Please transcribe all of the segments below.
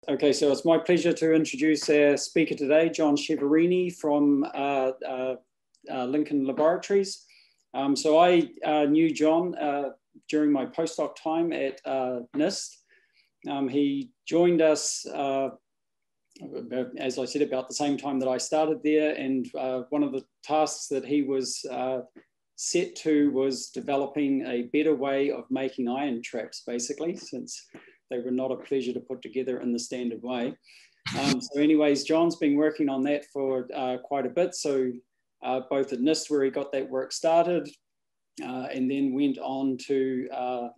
Okay, so it's my pleasure to introduce our speaker today, John Chiaverini from Lincoln Laboratories. So I knew John during my postdoc time at NIST. He joined us, as I said, about the same time that I started there. And one of the tasks that he was set to was developing a better way of making ion traps, basically, since they were not a pleasure to put together in the standard way. So anyways, John's been working on that for quite a bit. So both at NIST, where he got that work started, and then went on to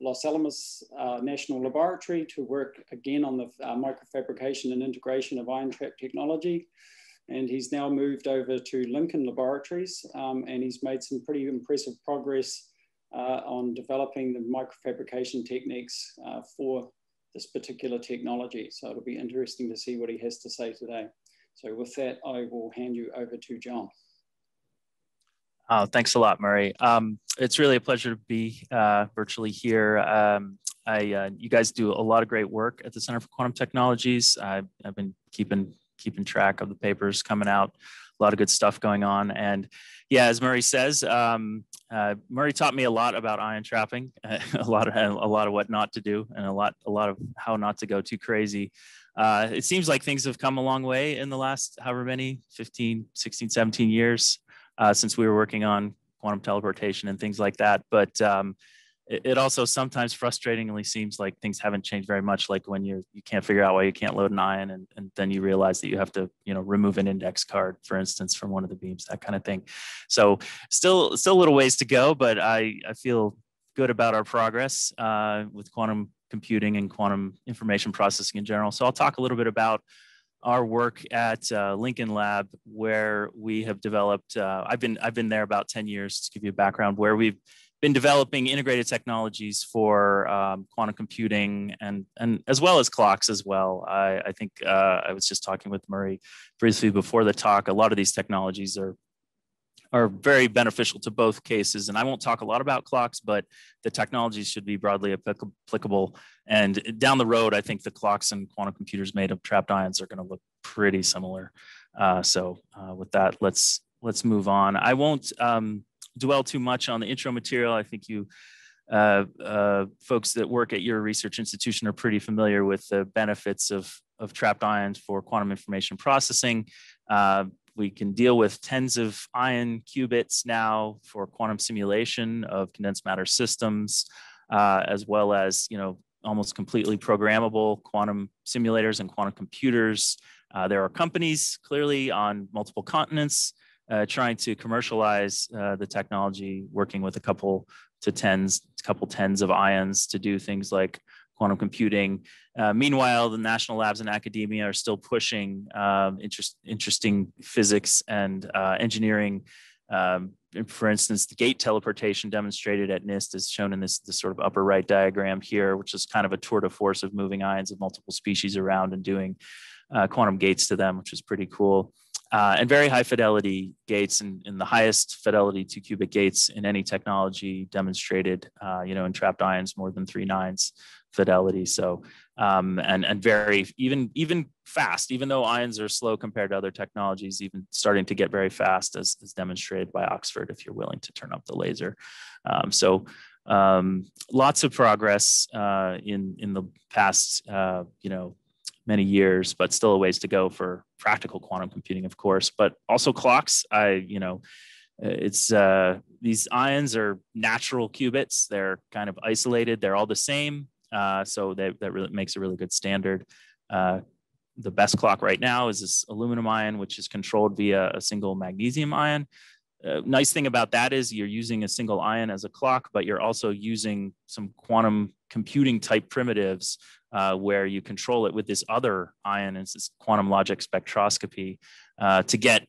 Los Alamos National Laboratory to work again on the microfabrication and integration of ion trap technology. And he's now moved over to Lincoln Laboratories, and he's made some pretty impressive progress on developing the microfabrication techniques for this particular technology. So it'll be interesting to see what he has to say today. So with that, I will hand you over to John. Thanks a lot, Murray. It's really a pleasure to be virtually here. You guys do a lot of great work at the Center for Quantum Technologies. I've been keeping track of the papers coming out, a lot of good stuff going on. And yeah, as Murray says, Murray taught me a lot about ion trapping, a lot of what not to do, and a lot of how not to go too crazy. It seems like things have come a long way in the last however many, 15, 16, 17 years since we were working on quantum teleportation and things like that. But it also sometimes frustratingly seems like things haven't changed very much, like when you can't figure out why you can't load an ion, and then you realize that you have to remove an index card, for instance, from one of the beams, that kind of thing. So still a little ways to go, but I feel good about our progress with quantum computing and quantum information processing in general. So I'll talk a little bit about our work at Lincoln Lab, where we have developed, I've been there about 10 years, to give you a background, where we've been developing integrated technologies for quantum computing and as well as clocks as well. I think I was just talking with Murray briefly before the talk. A lot of these technologies are very beneficial to both cases. And I won't talk a lot about clocks, but the technologies should be broadly applicable. And down the road, I think the clocks and quantum computers made of trapped ions are going to look pretty similar. So with that, let's move on. I won't dwell too much on the intro material. I think you folks that work at your research institution are pretty familiar with the benefits of trapped ions for quantum information processing. We can deal with tens of ion qubits now for quantum simulation of condensed matter systems, as well as almost completely programmable quantum simulators and quantum computers. There are companies clearly on multiple continents trying to commercialize the technology, working with a couple tens of ions to do things like quantum computing. Meanwhile, the national labs in academia are still pushing interesting physics and engineering. For instance, the gate teleportation demonstrated at NIST is shown in this sort of upper right diagram here, which is kind of a tour de force of moving ions of multiple species around and doing quantum gates to them, which is pretty cool. And very high fidelity gates, and the highest fidelity 2-qubit gates in any technology demonstrated, in trapped ions, more than 3 nines fidelity. So, and very, even fast, even though ions are slow compared to other technologies, even starting to get very fast, as demonstrated by Oxford, if you're willing to turn up the laser. Lots of progress in the past, many years, but still a ways to go for practical quantum computing, of course, but also clocks. These ions are natural qubits. They're kind of isolated. They're all the same. So that really makes a really good standard. The best clock right now is this aluminum ion, which is controlled via a single magnesium ion. Nice thing about that is you're using a single ion as a clock, but you're also using some quantum computing type primitives where you control it with this other ion. It's this quantum logic spectroscopy to get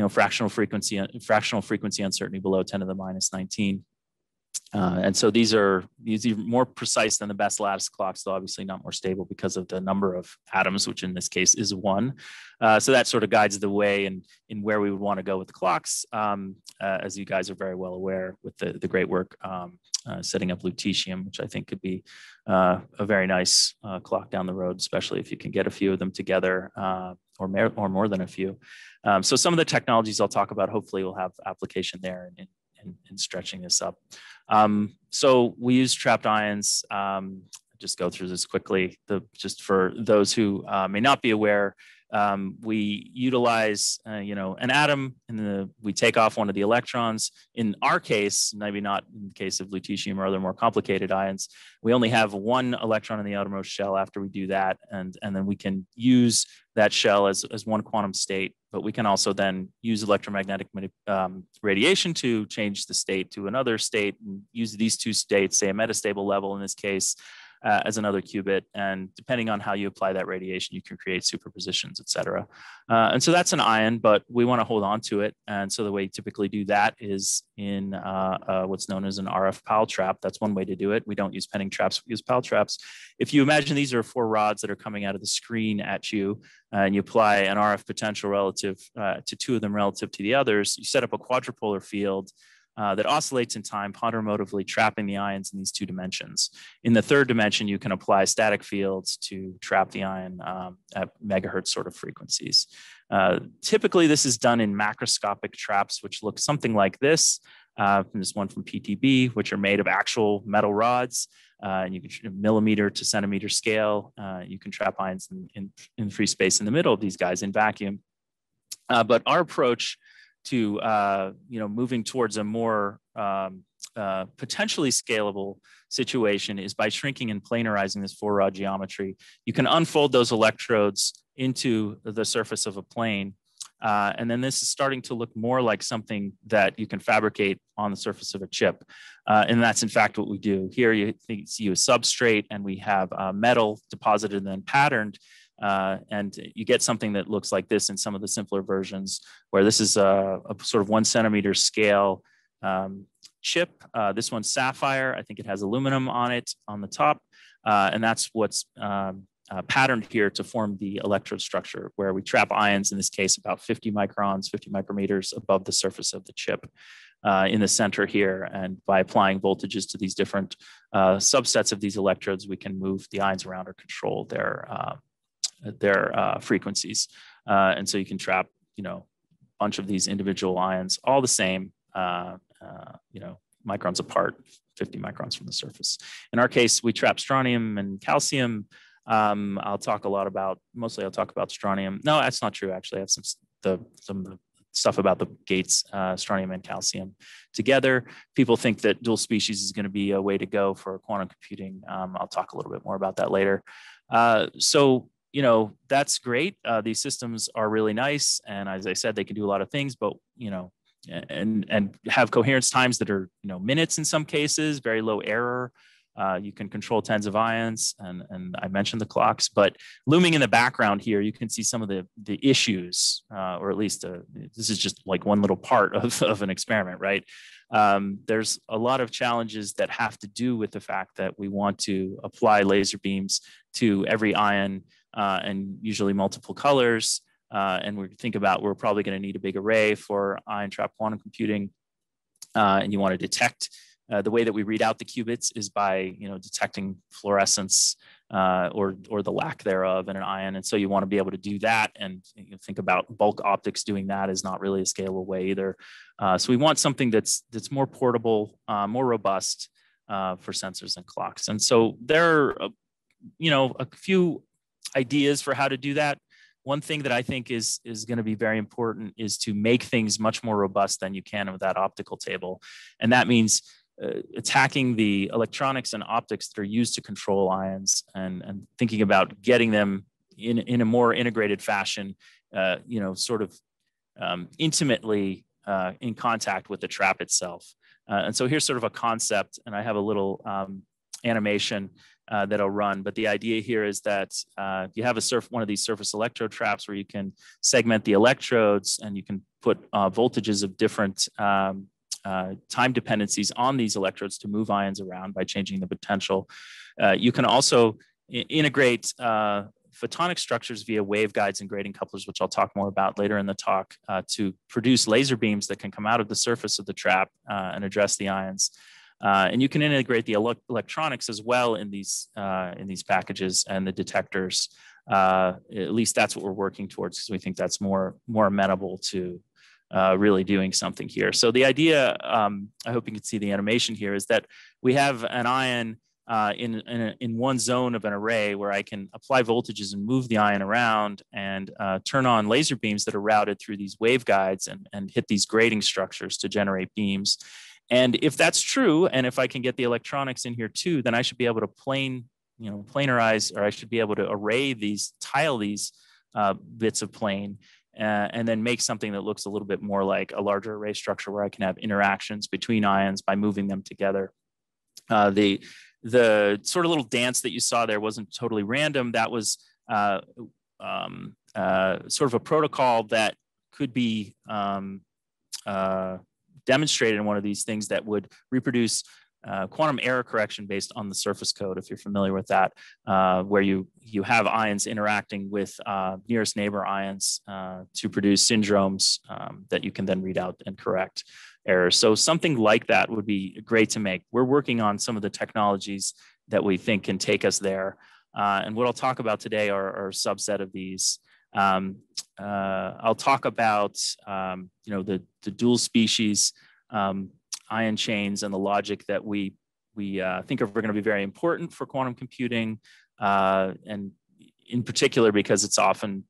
fractional frequency uncertainty below 10 to the minus 19. And so these are more precise than the best lattice clocks, though obviously not more stable because of the number of atoms, which in this case is 1. So that sort of guides the way in where we would want to go with the clocks, as you guys are very well aware with the great work setting up lutetium, which I think could be a very nice clock down the road, especially if you can get a few of them together, or more than a few. So some of the technologies I'll talk about hopefully will have application there in stretching this up. So we use trapped ions. Just go through this quickly. Just for those who may not be aware, we utilize, an atom, and we take off one of the electrons. In our case, maybe not in the case of lutetium or other more complicated ions, we only have one electron in the outermost shell after we do that, and then we can use that shell as one quantum state, but we can also then use electromagnetic radiation to change the state to another state and use these two states, say a metastable level in this case, as another qubit. And depending on how you apply that radiation, you can create superpositions, et cetera. And so that's an ion, but we want to hold on to it. And so the way you typically do that is in what's known as an RF Powell trap. That's one way to do it. We don't use penning traps, we use Powell traps. If you imagine these are 4 rods that are coming out of the screen at you, and you apply an RF potential relative to 2 of them relative to the others, you set up a quadrupolar field that oscillates in time, ponderomotively trapping the ions in these 2 dimensions. In the 3rd dimension, you can apply static fields to trap the ion at megahertz sort of frequencies. Typically, this is done in macroscopic traps, which look something like this. This one from PTB, which are made of actual metal rods. And you can millimeter to centimeter scale. You can trap ions in free space in the middle of these guys in vacuum. But our approach to moving towards a more potentially scalable situation is by shrinking and planarizing this 4-rod geometry. You can unfold those electrodes into the surface of a plane. And then this is starting to look more like something that you can fabricate on the surface of a chip. And that's in fact what we do. Here you see a substrate, and we have metal deposited and then patterned. And you get something that looks like this in some of the simpler versions, where this is a sort of 1 centimeter scale chip. This one's sapphire. I think it has aluminum on it on the top. And that's what's patterned here to form the electrode structure, where we trap ions, in this case, about 50 microns, 50 micrometers above the surface of the chip in the center here. And by applying voltages to these different subsets of these electrodes, we can move the ions around or control their frequencies. And so you can trap, a bunch of these individual ions, all the same, microns apart, 50 microns from the surface. In our case, we trap strontium and calcium. I'll talk about strontium. No, that's not true. Actually, I have some of the stuff about the gates, strontium and calcium together. People think that dual species is going to be a way to go for quantum computing. I'll talk a little bit more about that later. So that's great. These systems are really nice. And as I said, they can do a lot of things, but, and have coherence times that are, minutes in some cases, very low error. You can control tens of ions, and I mentioned the clocks, but looming in the background here, you can see some of the issues, or at least this is just like one little part of an experiment, right? There's a lot of challenges that have to do with the fact that we want to apply laser beams to every ion, and usually multiple colors. And we're probably going to need a big array for ion trap quantum computing. And you want to detect, the way that we read out the qubits is by detecting fluorescence or the lack thereof in an ion. And so you want to be able to do that. And think about bulk optics doing that is not really a scalable way either. So we want something that's more portable, more robust for sensors and clocks. And so there are a few ideas for how to do that. One thing that I think is going to be very important is to make things much more robust than you can with that optical table. And that means attacking the electronics and optics that are used to control ions, and thinking about getting them in a more integrated fashion, intimately in contact with the trap itself. And so here's sort of a concept, and I have a little animation that I'll run. But the idea here is that you have one of these surface electrode traps where you can segment the electrodes, and you can put voltages of different time dependencies on these electrodes to move ions around by changing the potential. You can also integrate photonic structures via waveguides and grating couplers, which I'll talk more about later in the talk, to produce laser beams that can come out of the surface of the trap and address the ions. And you can integrate the electronics as well in these packages and the detectors. At least that's what we're working towards, because we think that's more amenable to really doing something here. So the idea, I hope you can see the animation here, is that we have an ion in one zone of an array where I can apply voltages and move the ion around and turn on laser beams that are routed through these waveguides and hit these grating structures to generate beams. And if that's true, and if I can get the electronics in here too, then I should be able to planarize, or I should be able to array these, tile these bits of plane, and then make something that looks a little bit more like a larger array structure where I can have interactions between ions by moving them together. The sort of little dance that you saw there wasn't totally random. That was sort of a protocol that could be demonstrated in one of these things that would reproduce quantum error correction based on the surface code, if you're familiar with that, where you have ions interacting with nearest neighbor ions to produce syndromes that you can then read out and correct errors. So something like that would be great to make. We're working on some of the technologies that we think can take us there. And what I'll talk about today are a subset of these. I'll talk about the dual species ion chains and the logic that we think are going to be very important for quantum computing, and in particular because it's often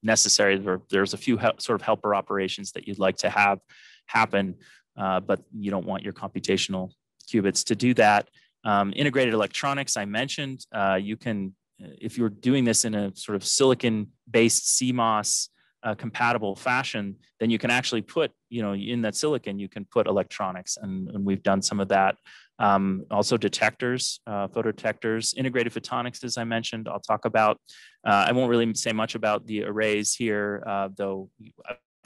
necessary. There's a few sort of helper operations that you'd like to have happen, but you don't want your computational qubits to do that. Integrated electronics, I mentioned. You can, if you're doing this in a sort of silicon-based CMOS compatible fashion, then you can actually put, in that silicon, you can put electronics, and we've done some of that. Also detectors, photodetectors, integrated photonics, as I mentioned, I'll talk about. I won't really say much about the arrays here, though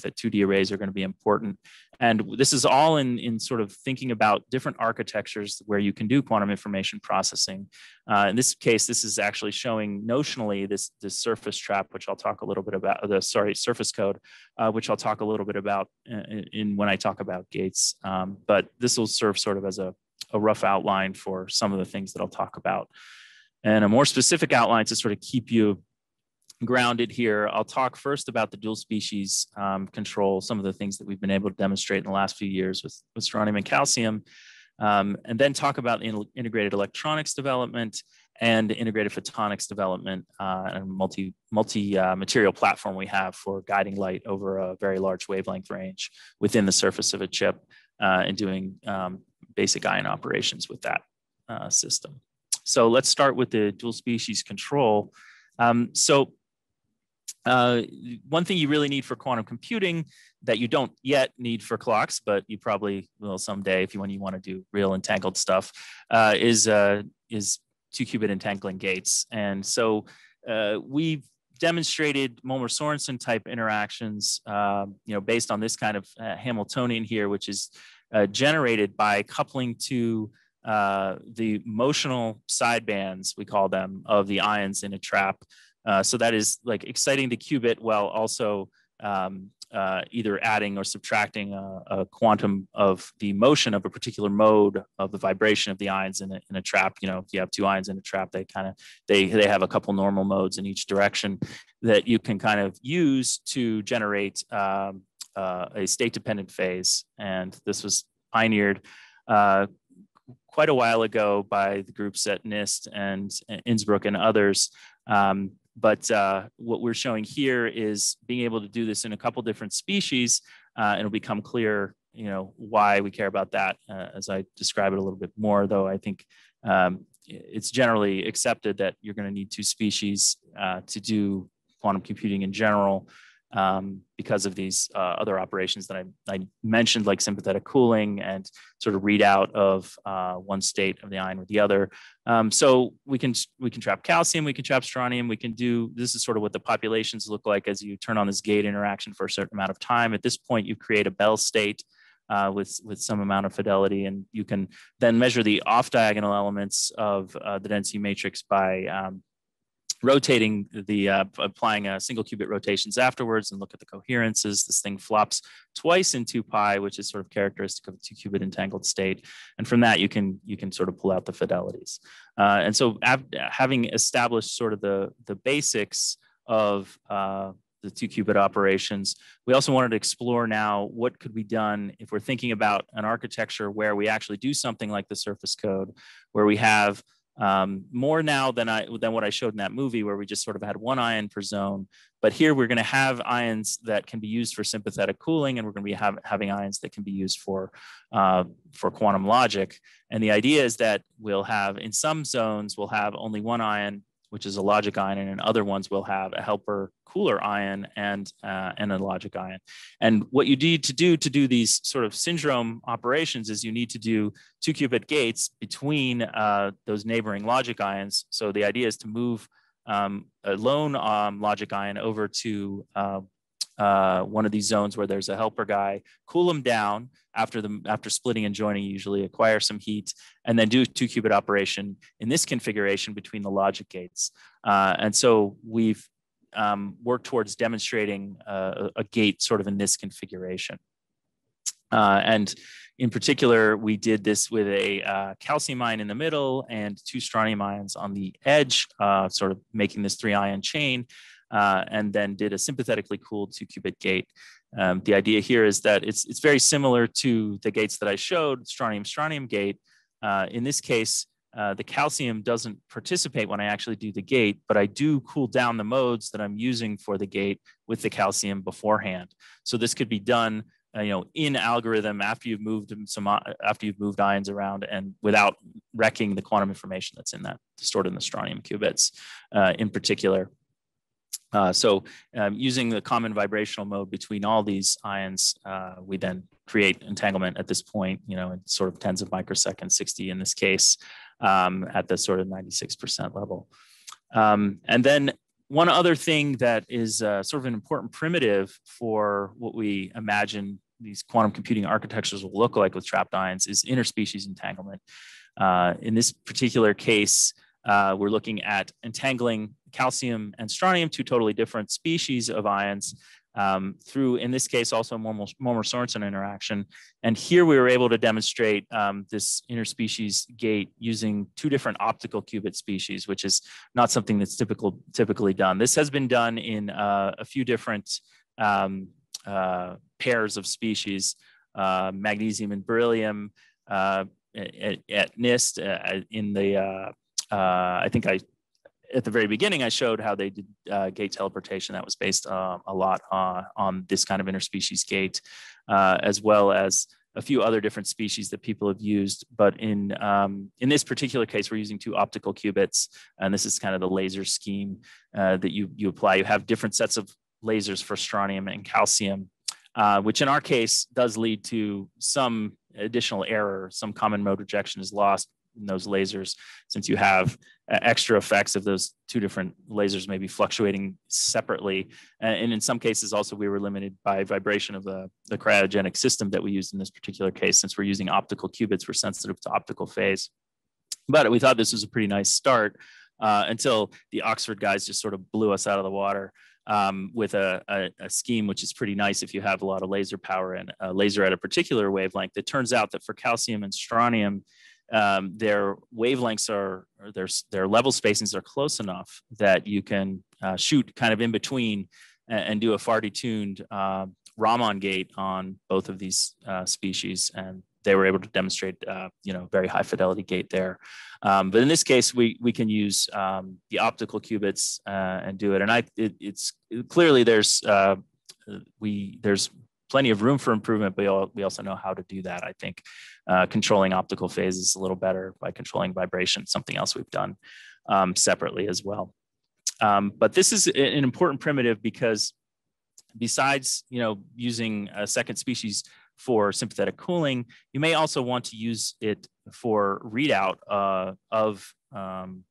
the 2D arrays are going to be important. And this is all in sort of thinking about different architectures where you can do quantum information processing. In this case, this is actually showing notionally this surface trap, which I'll talk a little bit about, surface code, which I'll talk a little bit about when I talk about gates. But this will serve sort of as a rough outline for some of the things that I'll talk about. And a more specific outline to sort of keep you grounded here. I'll talk first about the dual species control, some of the things that we've been able to demonstrate in the last few years with strontium and calcium, and then talk about integrated electronics development and integrated photonics development, and multi-material platform we have for guiding light over a very large wavelength range within the surface of a chip, and doing basic ion operations with that system. So let's start with the dual species control. One thing you really need for quantum computing that you don't yet need for clocks, but you probably will someday if you want to do real entangled stuff, is 2-qubit entangling gates. And so we've demonstrated Mulmer-Sorensen type interactions, based on this kind of Hamiltonian here, which is generated by coupling to the motional sidebands, we call them, of the ions in a trap. So that is like exciting the qubit while also either adding or subtracting a quantum of the motion of a particular mode of the vibration of the ions in a trap. If you have two ions in a trap, they have a couple normal modes in each direction that you can kind of use to generate a state-dependent phase. And this was pioneered quite a while ago by the groups at NIST and Innsbruck and others. But what we're showing here is being able to do this in a couple different species, and it'll become clear, why we care about that as I describe it a little bit more. Though I think it's generally accepted that you're going to need two species to do quantum computing in general, because of these other operations that I mentioned, like sympathetic cooling and sort of readout of one state of the ion with the other. So we can trap calcium, we can trap strontium, we can do, this is sort of what the populations look like as you turn on this gate interaction for a certain amount of time. At this point, you create a Bell state with some amount of fidelity, and you can then measure the off-diagonal elements of the density matrix by rotating applying a single qubit rotations afterwards, and look at the coherences. This thing flops twice in 2π, which is sort of characteristic of a 2-qubit entangled state. And from that, you can sort of pull out the fidelities. And so having established sort of the basics of the 2-qubit operations, we also wanted to explore now what could be done if we're thinking about an architecture where we actually do something like the surface code, where we have more now than what I showed in that movie, where we just sort of had one ion per zone. But here we're going to have ions that can be used for sympathetic cooling, and we're going to be having ions that can be used for quantum logic. And the idea is that we'll have, in some zones, we'll have only one ion, which is a logic ion, and in other ones we'll have a helper cooler ion and a logic ion. And what you need to do these sort of syndrome operations is you need to do 2-qubit gates between those neighboring logic ions. So the idea is to move a lone logic ion over to one of these zones where there's a helper guy, cool them down after splitting and joining, usually acquire some heat, and then do a 2-qubit operation in this configuration between the logic gates. And so we've worked towards demonstrating a gate sort of in this configuration. And in particular, we did this with a calcium ion in the middle and 2 strontium ions on the edge, sort of making this 3-ion chain. And then did a sympathetically cooled 2-qubit gate. The idea here is that it's very similar to the gates that I showed, strontium-strontium gate. In this case, the calcium doesn't participate when I actually do the gate, but I do cool down the modes that I'm using for the gate with the calcium beforehand. So this could be done, in algorithm after you've moved ions around and without wrecking the quantum information that's in that stored in the strontium qubits, in particular. Using the common vibrational mode between all these ions, we then create entanglement at this point, in sort of tens of microseconds, 60 in this case, at the sort of 96% level. And then one other thing that is sort of an important primitive for what we imagine these quantum computing architectures will look like with trapped ions is interspecies entanglement. In this particular case, we're looking at entangling calcium and strontium, 2 totally different species of ions, through, in this case, also Mohr-Sorensen interaction. And here we were able to demonstrate this interspecies gate using 2 different optical qubit species, which is not something that's typically done. This has been done in a few different pairs of species, magnesium and beryllium, at NIST, in the I think at the very beginning, I showed how they did gate teleportation. That was based a lot on this kind of interspecies gate, as well as a few other different species that people have used. But in this particular case, we're using 2 optical qubits, and this is kind of the laser scheme that you apply. You have different sets of lasers for strontium and calcium, which in our case does lead to some additional error. Some common mode rejection is lost in those lasers, since you have extra effects of those 2 different lasers maybe fluctuating separately. And in some cases also, we were limited by vibration of the cryogenic system that we used in this particular case. Since we're using optical qubits, we're sensitive to optical phase. But we thought this was a pretty nice start until the Oxford guys just sort of blew us out of the water with a scheme which is pretty nice if you have a lot of laser power and a laser at a particular wavelength. It turns out that for calcium and strontium, their wavelengths their level spacings are close enough that you can shoot kind of in between and do a Fardy tuned Raman gate on both of these species. And they were able to demonstrate, very high fidelity gate there. But in this case, we can use the optical qubits and do it. And it's clearly there's plenty of room for improvement, but we also know how to do that. I think controlling optical phase is a little better by controlling vibration, something else we've done separately as well. But this is an important primitive because besides, using a second species for sympathetic cooling, you may also want to use it for readout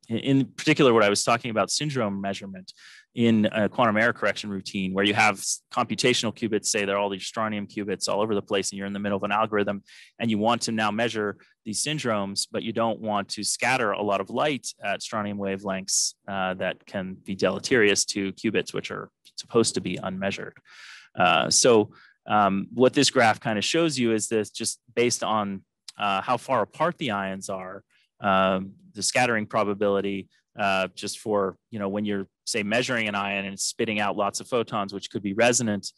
in particular, what I was talking about, syndrome measurement. in a quantum error correction routine where you have computational qubits, say they're all these strontium qubits all over the place, and you're in the middle of an algorithm, and you want to now measure these syndromes, but you don't want to scatter a lot of light at strontium wavelengths that can be deleterious to qubits, which are supposed to be unmeasured. What this graph kind of shows you is this, just based on how far apart the ions are, the scattering probability, just for, when you're, say, measuring an ion and spitting out lots of photons, which could be resonant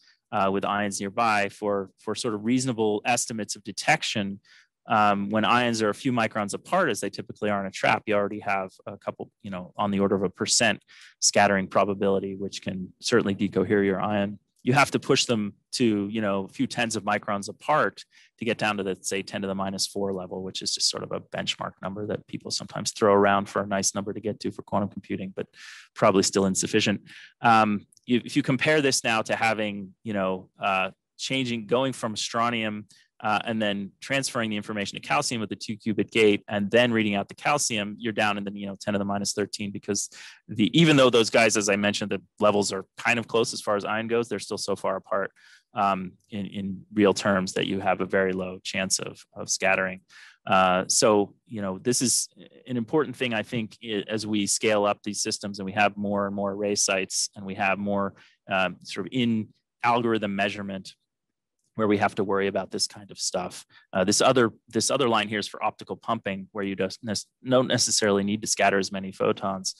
with ions nearby, for sort of reasonable estimates of detection. When ions are a few microns apart, as they typically are in a trap, you already have a couple, on the order of 1% scattering probability, which can certainly decohere your ion. You have to push them to, a few tens of microns apart to get down to the, say, 10 to the -4 level, which is just sort of a benchmark number that people sometimes throw around for a nice number to get to for quantum computing, but probably still insufficient. If you compare this now to having, going from strontium and then transferring the information to calcium with the 2-qubit gate, and then reading out the calcium, you're down in the 10 to the -13, because even though those guys, as I mentioned, the levels are kind of close as far as ion goes, they're still so far apart in real terms that you have a very low chance of scattering. This is an important thing, I think, as we scale up these systems and we have more and more array sites, and we have more sort of in algorithm measurement, where we have to worry about this kind of stuff. This other line here is for optical pumping, where you don't necessarily need to scatter as many photons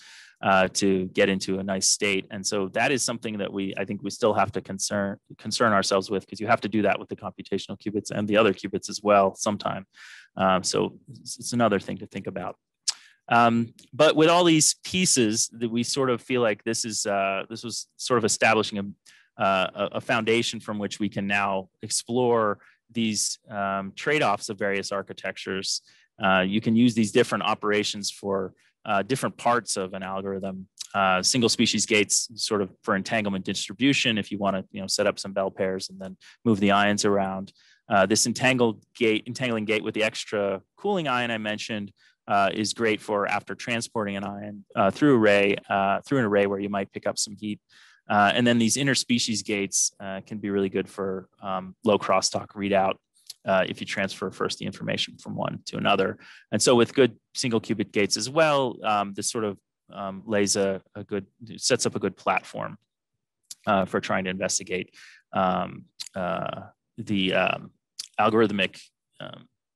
to get into a nice state. And so that is something that I think we still have to concern ourselves with, because you have to do that with the computational qubits and the other qubits as well sometime. So it's another thing to think about. But with all these pieces, that we sort of feel like this was sort of establishing a foundation from which we can now explore these trade-offs of various architectures. You can use these different operations for different parts of an algorithm. Single species gates, sort of for entanglement distribution, if you want to set up some bell pairs and then move the ions around. This entangling gate with the extra cooling ion I mentioned is great for after transporting an ion through an array where you might pick up some heat. And then these interspecies gates can be really good for low crosstalk readout if you transfer first the information from one to another. And so with good single qubit gates as well, this sort of sets up a good platform for trying to investigate the algorithmic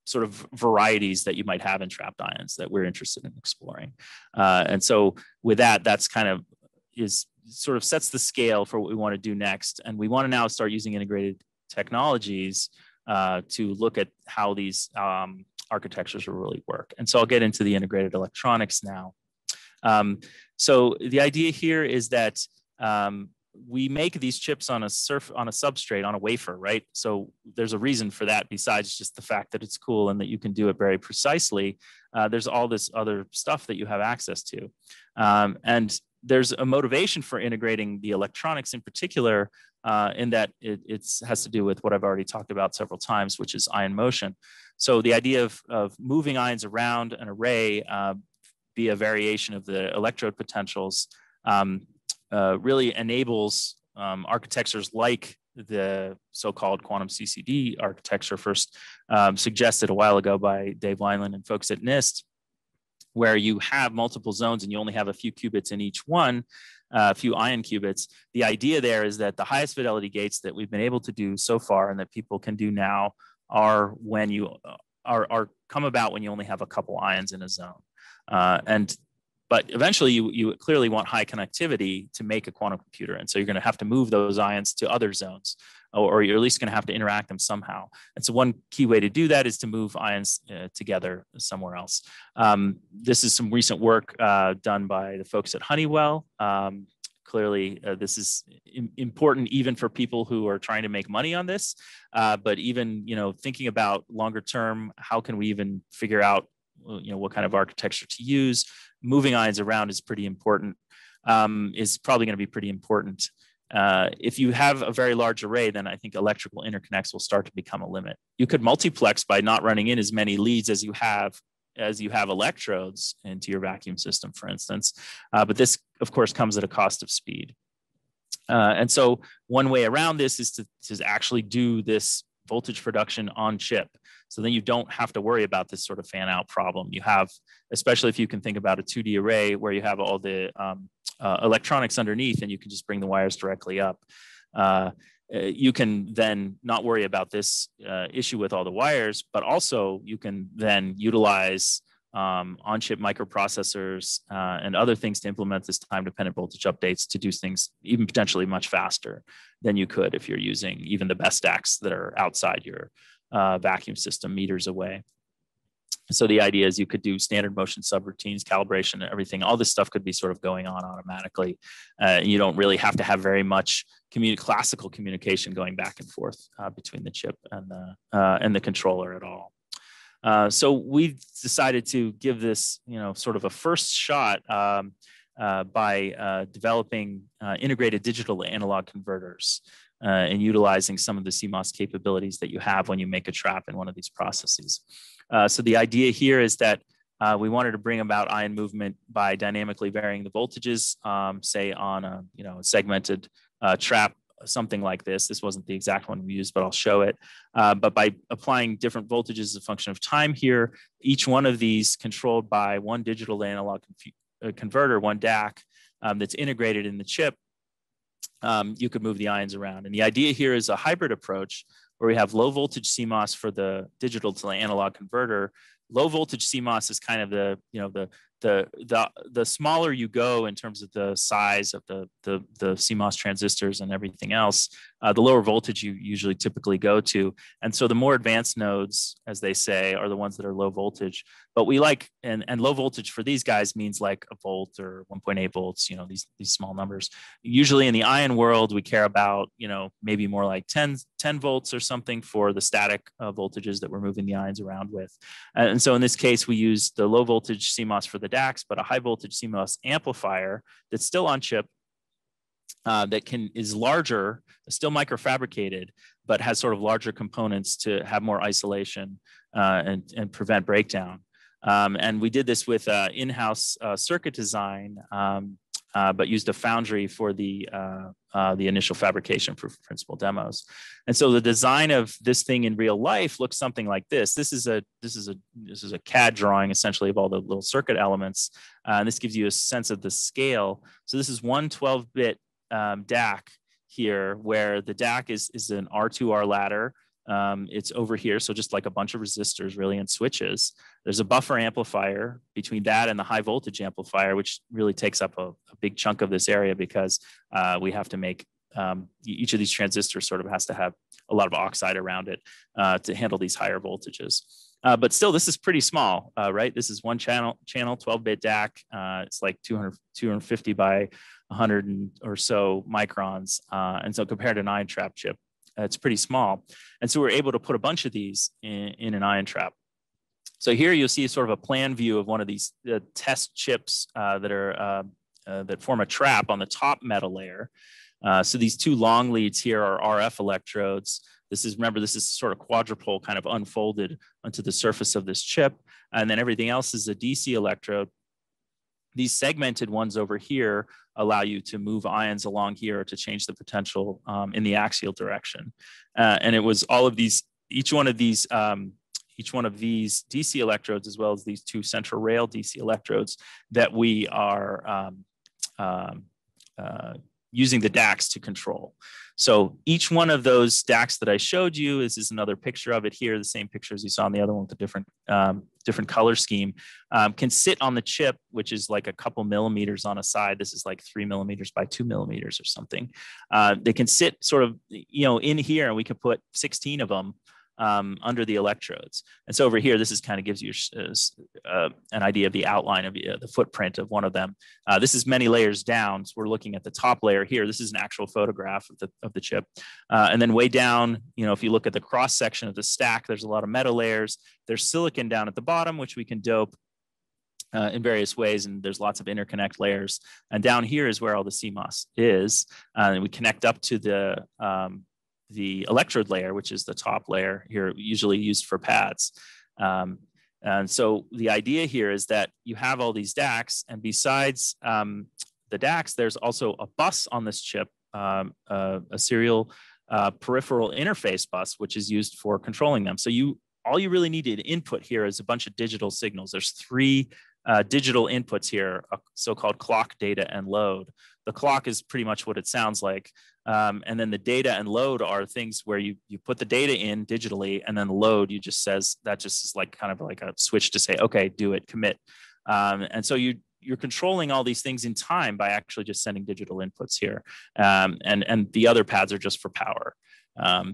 sort of varieties that you might have in trapped ions that we're interested in exploring. And so with that, that's kind of sort of sets the scale for what we want to do next. And we want to now start using integrated technologies to look at how these architectures will really work. And so I'll get into the integrated electronics now. So the idea here is that we make these chips on a substrate, on a wafer, right? So there's a reason for that besides just the fact that it's cool and that you can do it very precisely. There's all this other stuff that you have access to. And there's a motivation for integrating the electronics in particular, in that it has to do with what I've already talked about several times, which is ion motion. So the idea of moving ions around an array via variation of the electrode potentials really enables architectures like the so-called quantum CCD architecture, first suggested a while ago by Dave Wineland and folks at NIST, where you have multiple zones and you only have a few qubits in each one, a few ion qubits. The idea there is that the highest fidelity gates that we've been able to do so far and that people can do now are when you come about when you only have a couple ions in a zone. But eventually you clearly want high connectivity to make a quantum computer. And so you're going to have to move those ions to other zones, or you're at least going to have to interact them somehow. And so one key way to do that is to move ions together somewhere else. This is some recent work done by the folks at Honeywell. Clearly, this is important even for people who are trying to make money on this. But even thinking about longer term, how can we even figure out what kind of architecture to use? Moving ions around is pretty important, is probably going to be pretty important. If you have a very large array, then I think electrical interconnects will start to become a limit. You could multiplex by not running in as many leads as you have electrodes into your vacuum system, for instance. But this of course, comes at a cost of speed. And so one way around this is to actually do this voltage production on chip. So then you don't have to worry about this sort of fan out problem. You have, especially if you can think about a 2D array where you have all the electronics underneath and you can just bring the wires directly up. You can then not worry about this issue with all the wires, but also you can then utilize on-chip microprocessors and other things to implement this time-dependent voltage updates to do things even potentially much faster than you could if you're using even the best stacks that are outside your vacuum system meters away. So the idea is you could do standard motion subroutines, calibration, everything. All this stuff could be sort of going on automatically. You don't really have to have very much classical communication going back and forth between the chip and the controller at all. So we decided to give this, sort of a first shot by developing integrated digital to analog converters and utilizing some of the CMOS capabilities that you have when you make a trap in one of these processes. So the idea here is that we wanted to bring about ion movement by dynamically varying the voltages, say on a segmented trap, something like this. This wasn't the exact one we used, but I'll show it. But by applying different voltages as a function of time here, each one of these controlled by one digital to analog converter, one DAC, that's integrated in the chip, you could move the ions around. And the idea here is a hybrid approach where we have low voltage CMOS for the digital to analog converter. Low voltage CMOS is kind of the smaller you go in terms of the size of the CMOS transistors and everything else, the lower voltage you usually typically go to. And so the more advanced nodes, as they say, are the ones that are low voltage. But we like, and low voltage for these guys means like a volt or 1.8 volts, these small numbers. Usually in the ion world, we care about, maybe more like 10 volts or something for the static voltages that we're moving the ions around with. And so in this case, we use the low voltage CMOS for the DACs, but a high voltage CMOS amplifier that's still on chip that is larger, still microfabricated, but has sort of larger components to have more isolation and prevent breakdown. And we did this with in-house circuit design, but used a foundry for the initial fabrication proof of principle demos. And so the design of this thing in real life looks something like this. This is a CAD drawing essentially of all the little circuit elements. And this gives you a sense of the scale. So this is one 12-bit DAC here, where the DAC is an R2R ladder. It's over here, so just like a bunch of resistors really and switches. There's a buffer amplifier between that and the high voltage amplifier, which really takes up a big chunk of this area because we have to make each of these transistors sort of has to have a lot of oxide around it to handle these higher voltages. But still, this is pretty small, right? This is one channel 12-bit DAC. It's like 250 by 100 or so microns. And so compared to an ion trap chip, it's pretty small. And so we're able to put a bunch of these in an ion trap. So here you'll see sort of a plan view of one of these test chips that form a trap on the top metal layer. So these two long leads here are RF electrodes. Remember, this is sort of quadrupole kind of unfolded onto the surface of this chip. And then everything else is a DC electrode. These segmented ones over here allow you to move ions along here to change the potential in the axial direction. And it was all of these, each one of these DC electrodes, as well as these two central rail DC electrodes, that we are using the DACs to control. So each one of those DACs that I showed you, this is another picture of it here, the same picture as you saw on the other one with a different color scheme, can sit on the chip, which is like a couple millimeters on a side. This is like 3 millimeters by 2 millimeters or something. They can sit sort of, in here, and we can put 16 of them under the electrodes. And so over here, this is kind of gives you an idea of the outline of the footprint of one of them. This is many layers down. So we're looking at the top layer here. This is an actual photograph of the chip. And then way down, if you look at the cross section of the stack, there's a lot of metal layers. There's silicon down at the bottom, which we can dope in various ways, and there's lots of interconnect layers. And down here is where all the CMOS is. And we connect up to the electrode layer, which is the top layer here, usually used for pads. And so the idea here is that you have all these DACs, and besides DACs, there's also a bus on this chip, a serial peripheral interface bus, which is used for controlling them. So all you really need to input here is a bunch of digital signals. There's three digital inputs here, a so-called clock, data, and load. The clock is pretty much what it sounds like. And then the data and load are things where you put the data in digitally, and then the load that just is like kind of like a switch to say, okay, do it, commit. And so you're controlling all these things in time by actually just sending digital inputs here. And the other pads are just for power,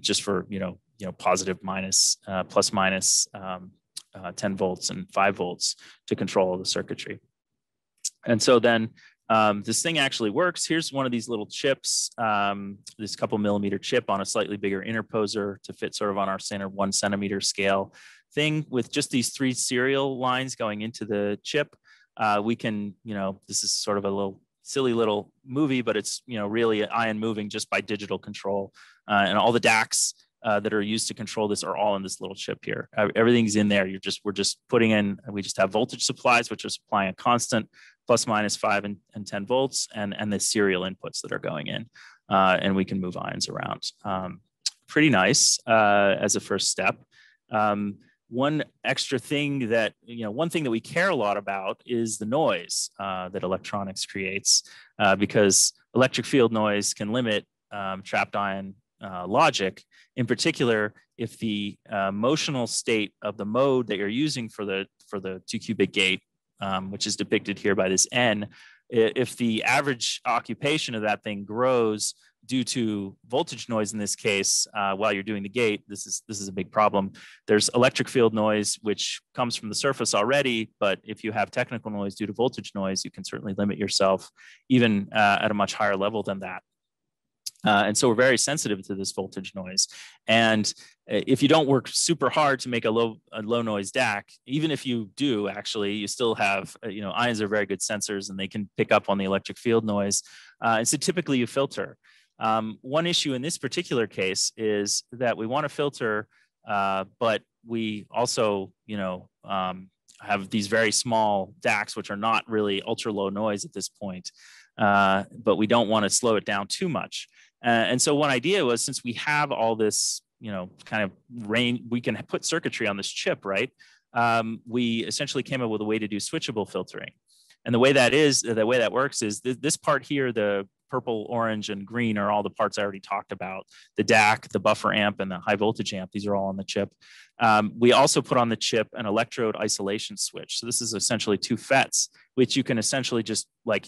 just for, positive, minus, plus minus 10 volts and 5 volts to control the circuitry. And so then this thing actually works. Here's one of these little chips, this couple millimeter chip on a slightly bigger interposer to fit sort of on our standard 1 centimeter scale thing with just these 3 serial lines going into the chip. We can, this is sort of a little silly little movie, but it's, really ion moving just by digital control. And all the DACs that are used to control this are all in this little chip here. Everything's in there. We're just putting in, we just have voltage supplies, which are supplying a constant plus minus 5 and 10 volts, and the serial inputs that are going in. And we can move ions around. Pretty nice as a first step. One extra thing that, one thing that we care a lot about is the noise that electronics creates, because electric field noise can limit trapped ion logic. In particular, if the motional state of the mode that you're using for the 2-qubit gate, which is depicted here by this N, if the average occupation of that thing grows due to voltage noise in this case, while you're doing the gate, this is a big problem. There's electric field noise, which comes from the surface already, but if you have technical noise due to voltage noise, you can certainly limit yourself even at a much higher level than that. And so we're very sensitive to this voltage noise. And if you don't work super hard to make a low noise DAC, even if you do, actually, you still have, ions are very good sensors and they can pick up on the electric field noise. And so typically you filter. One issue in this particular case is that we want to filter, but we also, have these very small DACs, which are not really ultra low noise at this point, but we don't want to slow it down too much. And so one idea was, since we have all this, kind of we can put circuitry on this chip, right? We essentially came up with a way to do switchable filtering. And the way that works is this part here, the purple, orange, and green are all the parts I already talked about. The DAC, the buffer amp, and the high voltage amp, these are all on the chip. We also put on the chip an electrode isolation switch. So this is essentially 2 FETs, which you can essentially just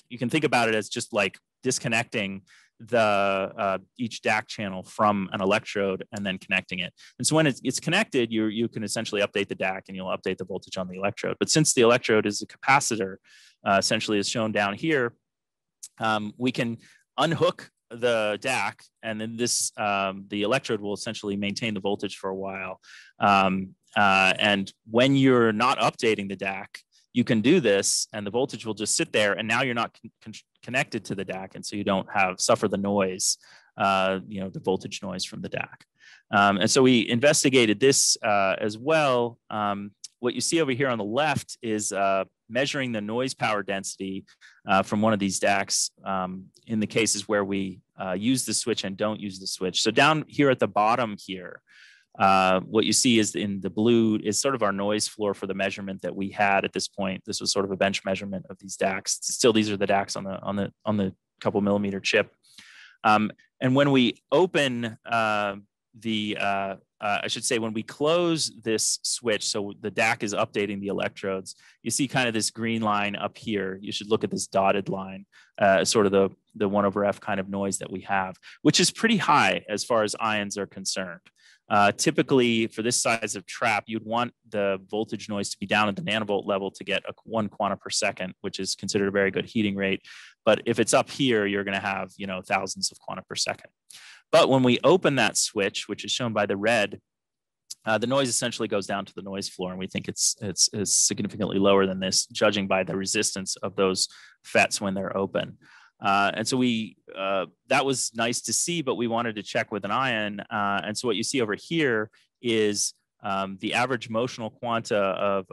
you can think about it as just like disconnecting the each DAC channel from an electrode and then connecting it. And so when it's connected, you can essentially update the DAC and you'll update the voltage on the electrode. But since the electrode is a capacitor, essentially as shown down here, we can unhook the DAC, and then the electrode will essentially maintain the voltage for a while. And when you're not updating the DAC, you can do this and the voltage will just sit there, and now you're not connected to the DAC, and so you don't suffer the noise, the voltage noise from the DAC. And so we investigated this as well. What you see over here on the left is measuring the noise power density from one of these DACs in the cases where we use the switch and don't use the switch. So down here at the bottom here, what you see is in the blue is sort of our noise floor for the measurement that we had at this point. This was sort of a bench measurement of these DACs. Still, these are the DACs on the couple millimeter chip. And when we open I should say, when we close this switch, so the DAC is updating the electrodes, you see kind of this green line up here. You should look at this dotted line, sort of the 1/f kind of noise that we have, which is pretty high as far as ions are concerned. Typically, for this size of trap, you'd want the voltage noise to be down at the nanovolt level to get 1 quanta per second, which is considered a very good heating rate. But if it's up here, you're going to have thousands of quanta per second. But when we open that switch, which is shown by the red, the noise essentially goes down to the noise floor, and we think it's significantly lower than this, judging by the resistance of those FETs when they're open. And so that was nice to see, but we wanted to check with an ion. And so what you see over here is the average motional quanta of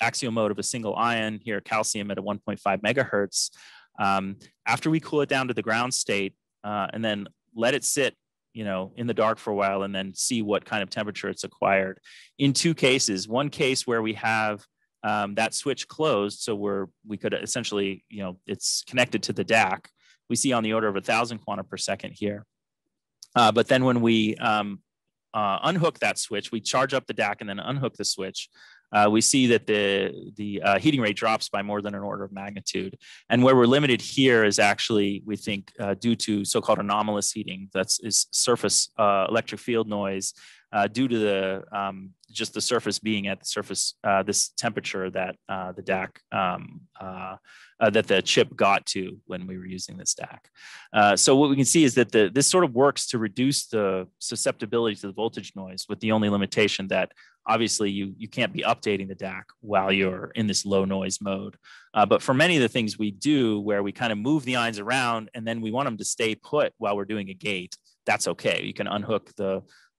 axial mode of a single ion here, calcium at a 1.5 megahertz. After we cool it down to the ground state and then let it sit, you know, in the dark for a while and then see what kind of temperature it's acquired. In two cases, one case where we have that switch closed, so we could essentially, you know, it's connected to the DAC. We see on the order of 1,000 quanta per second here. But then when we unhook that switch, we charge up the DAC and then unhook the switch. We see that the heating rate drops by more than an order of magnitude. And where we're limited here is actually, we think, due to so-called anomalous heating, is surface electric field noise due to the just the surface being at the surface, this temperature that the DAC, that the chip got to when we were using this DAC. So what we can see is that this sort of works to reduce the susceptibility to the voltage noise, with the only limitation that obviously you can't be updating the DAC while you're in this low noise mode. But for many of the things we do where we kind of move the ions around and then we want them to stay put while we're doing a gate, that's okay. You can unhook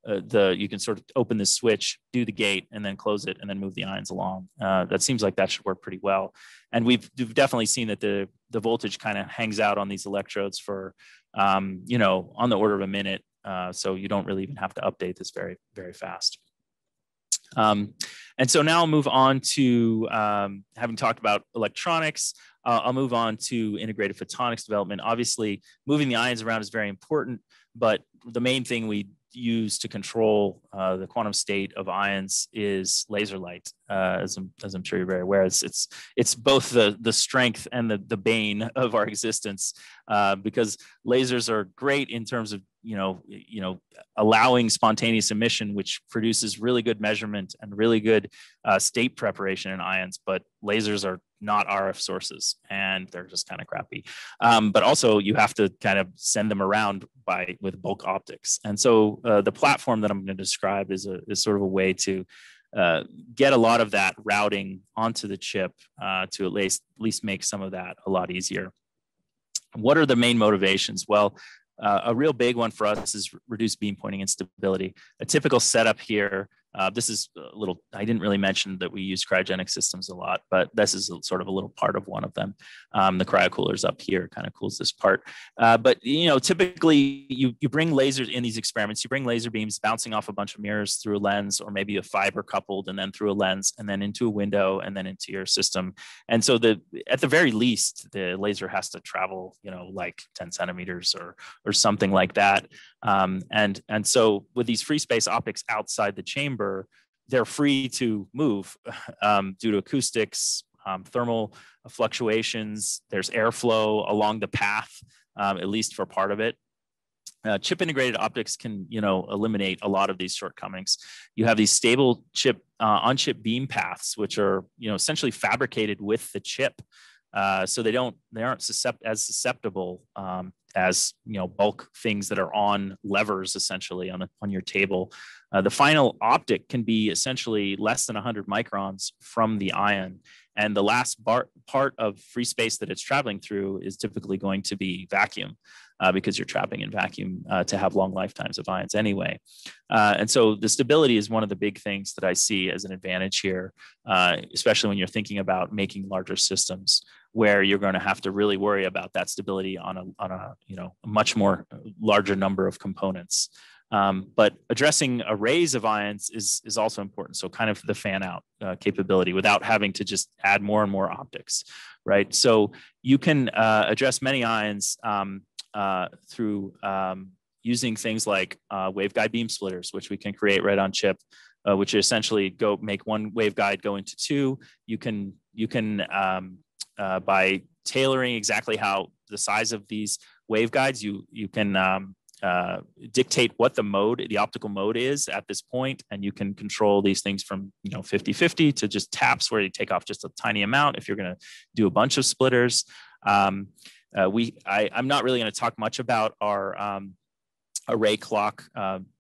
you can sort of open the switch, do the gate, and then close it, and then move the ions along. That seems like that should work pretty well. And we've definitely seen that the voltage kind of hangs out on these electrodes for, you know, on the order of a minute. So you don't really even have to update this very, very fast. And so now I'll move on to, having talked about electronics, I'll move on to integrated photonics development. Obviously, moving the ions around is very important, but the main thing we use to control the quantum state of ions is laser light. As I'm sure you're very aware, it's both the strength and the bane of our existence, because lasers are great in terms of allowing spontaneous emission, which produces really good measurement and really good state preparation in ions. But lasers are not RF sources, and they're just kind of crappy. But also, you have to kind of send them around with bulk optics. And so the platform that I'm going to describe is sort of a way to get a lot of that routing onto the chip to at least make some of that a lot easier. What are the main motivations? Well, a real big one for us is reduced beam pointing instability. A typical setup here, this is a little, I didn't really mention that we use cryogenic systems a lot, but this is sort of a little part of one of them. The cryocooler's up here kind of cools this part. But typically you bring lasers in these experiments, you bring laser beams bouncing off a bunch of mirrors through a lens, or maybe a fiber coupled, and then through a lens, and then into a window, and then into your system. And so at the very least, the laser has to travel, like 10 centimeters or something like that. And so with these free space optics outside the chamber, they're free to move due to acoustics, thermal fluctuations. There's airflow along the path, at least for part of it. Chip integrated optics can, eliminate a lot of these shortcomings. You have these stable on-chip beam paths, which are, essentially fabricated with the chip. So they aren't as susceptible as bulk things that are on levers, essentially on your table. The final optic can be essentially less than 100 microns from the ion, and the last part of free space that it's traveling through is typically going to be vacuum, because you're trapping in vacuum to have long lifetimes of ions anyway. And so the stability is one of the big things that I see as an advantage here, especially when you're thinking about making larger systems, where you're going to have to really worry about that stability on a much more larger number of components. But addressing arrays of ions is also important. So kind of the fan out capability without having to just add more and more optics, right? So you can address many ions through using things like waveguide beam splitters, which we can create right on chip, which essentially make one waveguide go into two. You can by tailoring exactly how the size of these waveguides, you can dictate what the optical mode is at this point, and you can control these things from 50-50 to just taps where you take off just a tiny amount if you're going to do a bunch of splitters. I'm not really going to talk much about our array clock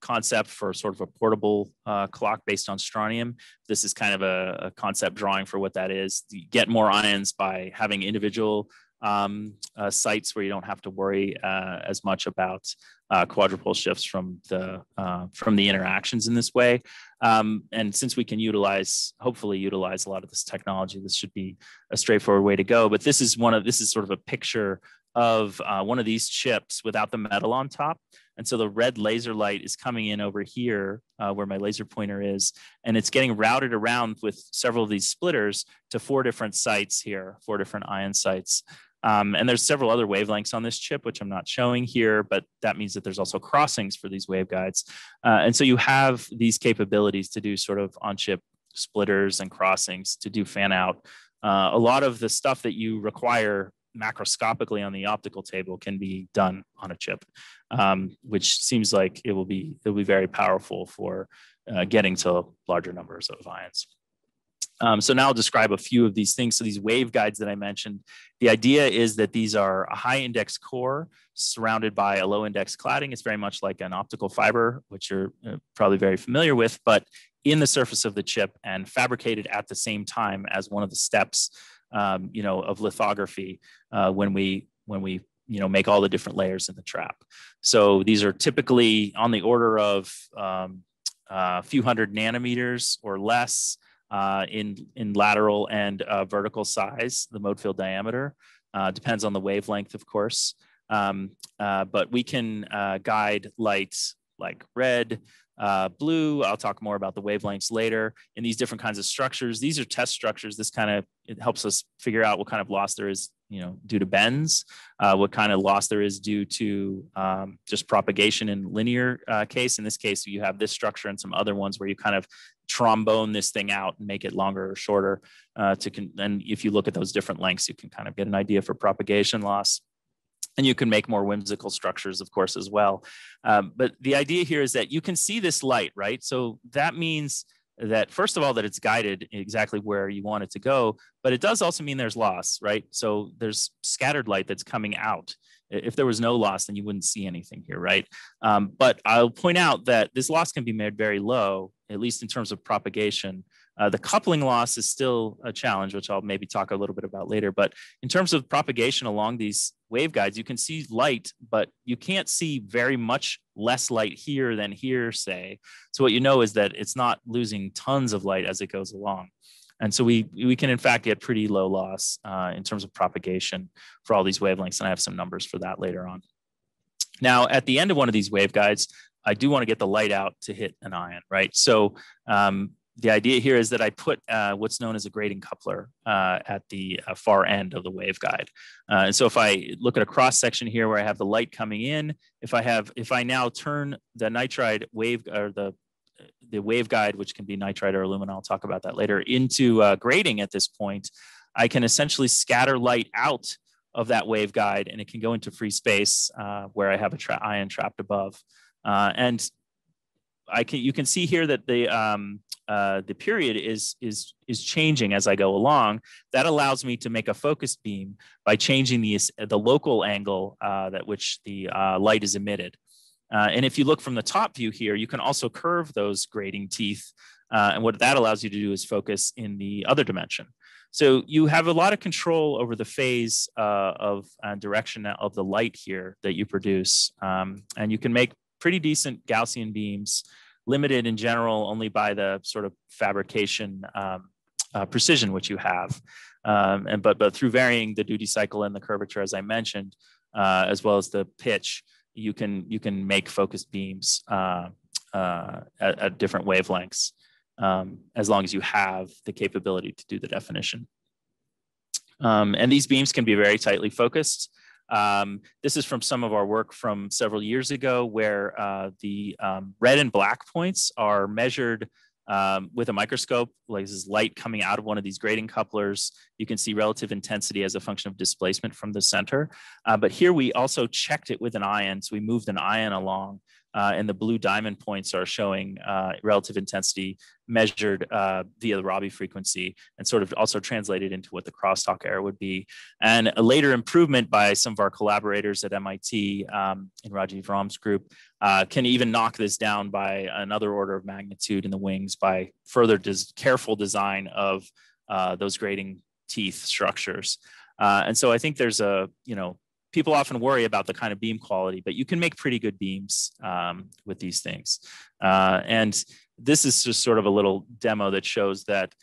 concept for sort of a portable clock based on strontium. This is kind of a concept drawing for what that is. You get more ions by having individual sites where you don't have to worry as much about quadrupole shifts from the interactions in this way. And since we can hopefully utilize a lot of this technology, this should be a straightforward way to go. But this is sort of a picture of one of these chips without the metal on top. And so the red laser light is coming in over here where my laser pointer is, and it's getting routed around with several of these splitters to 4 different sites here, 4 different ion sites. And there's several other wavelengths on this chip, which I'm not showing here, but that means that there's also crossings for these waveguides. And so you have these capabilities to do sort of on-chip splitters and crossings to do fan out. A lot of the stuff that you require macroscopically on the optical table can be done on a chip, which seems like it'll be very powerful for getting to larger numbers of ions. So now I'll describe a few of these things. So these waveguides that I mentioned, the idea is that these are a high index core surrounded by a low index cladding. It's very much like an optical fiber, which you're probably very familiar with, but in the surface of the chip and fabricated at the same time as one of the steps, of lithography when we make all the different layers in the trap. So these are typically on the order of a few hundred nanometers or less. In lateral and vertical size, the mode field diameter depends on the wavelength, of course. But we can guide light like red, blue. I'll talk more about the wavelengths later in these different kinds of structures. These are test structures. It helps us figure out what kind of loss there is, due to bends, what kind of loss there is due to just propagation in linear case. In this case, you have this structure and some other ones where you kind of trombone this thing out and make it longer or shorter. And if you look at those different lengths, you can kind of get an idea for propagation loss. And you can make more whimsical structures, of course, as well. But the idea here is that you can see this light, right? So that means that, first of all, that it's guided exactly where you want it to go, but it does also mean there's loss, right? So there's scattered light that's coming out. If there was no loss, then you wouldn't see anything here, right? But I'll point out that this loss can be made very low, at least in terms of propagation. The coupling loss is still a challenge, which I'll maybe talk a little bit about later. But in terms of propagation along these waveguides, you can see light, but you can't see very much less light here than here, say. So what you know is that it's not losing tons of light as it goes along. And so we can, in fact, get pretty low loss in terms of propagation for all these wavelengths. And I have some numbers for that later on. Now, at the end of one of these waveguides, I do want to get the light out to hit an ion, right? So the idea here is that I put what's known as a grating coupler at the far end of the waveguide. And so if I look at a cross section here where I have the light coming in, if I now turn the nitride wave, or the waveguide, which can be nitride or aluminum, I'll talk about that later, into grating at this point, I can essentially scatter light out of that waveguide, and it can go into free space where I have a ion trapped above. And you can see here that the period is changing as I go along. That allows me to make a focus beam by changing the local angle at which the light is emitted. And if you look from the top view here, you can also curve those grating teeth. And what that allows you to do is focus in the other dimension. So you have a lot of control over the phase of direction of the light here that you produce. And you can make pretty decent Gaussian beams, limited in general only by the sort of fabrication precision which you have. But through varying the duty cycle and the curvature, as I mentioned, as well as the pitch, you can make focused beams at different wavelengths, as long as you have the capability to do the definition. And these beams can be very tightly focused. This is from some of our work from several years ago, where the red and black points are measured with a microscope. Like, this is light coming out of one of these grating couplers. You can see relative intensity as a function of displacement from the center. But here we also checked it with an ion. So we moved an ion along, and the blue diamond points are showing relative intensity measured via the Rabi frequency, and sort of also translated into what the crosstalk error would be. And a later improvement by some of our collaborators at MIT in Rajiv Ram's group can even knock this down by another order of magnitude in the wings by further careful design of those grating teeth structures. And so I think there's a people often worry about the kind of beam quality, but you can make pretty good beams with these things. And this is just sort of a little demo that shows that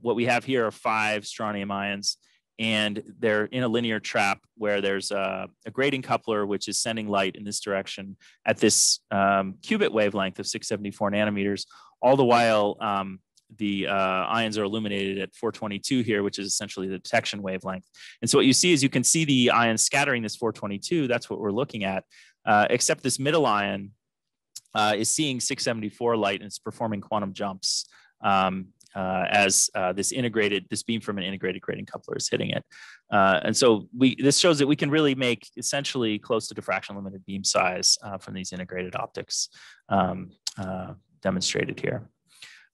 what we have here are 5 strontium ions, and they're in a linear trap where there's a grating coupler, which is sending light in this direction at this qubit wavelength of 674 nanometers. All the while, the ions are illuminated at 422 here, which is essentially the detection wavelength. And so what you see is you can see the ions scattering this 422. That's what we're looking at, except this middle ion is seeing 674 light, and it's performing quantum jumps as this beam from an integrated grating coupler is hitting it. And so this shows that we can really make essentially close to diffraction limited beam size from these integrated optics demonstrated here.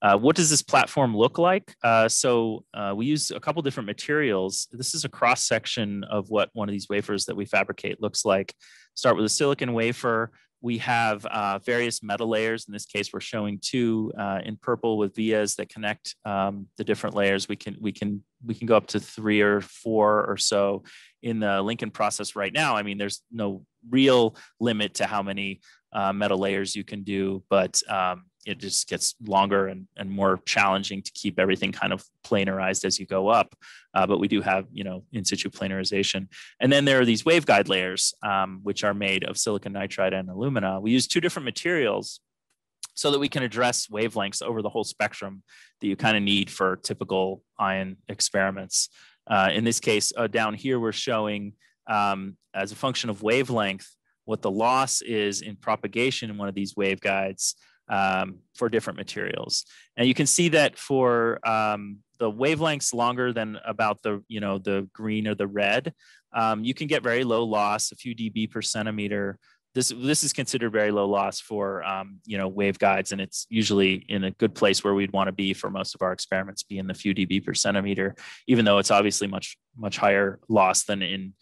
What does this platform look like? We use a couple different materials. This is a cross section of what one of these wafers that we fabricate looks like. Start with a silicon wafer. We have various metal layers. In this case, we're showing 2 in purple with vias that connect the different layers. We can go up to 3 or 4 or so in the Lincoln process right now. I mean, there's no real limit to how many metal layers you can do, but it just gets longer and more challenging to keep everything kind of planarized as you go up. But we do have, in situ planarization. And then there are these waveguide layers, which are made of silicon nitride and alumina. We use 2 different materials so that we can address wavelengths over the whole spectrum that you kind of need for typical ion experiments. In this case, down here, we're showing as a function of wavelength, what the loss is in propagation in one of these waveguides for different materials. And you can see that for the wavelengths longer than about the green or the red, you can get very low loss, a few dB per centimeter. This is considered very low loss for waveguides, and it's usually in a good place where we'd want to be for most of our experiments, be in the few dB per centimeter, even though it's obviously much higher loss than in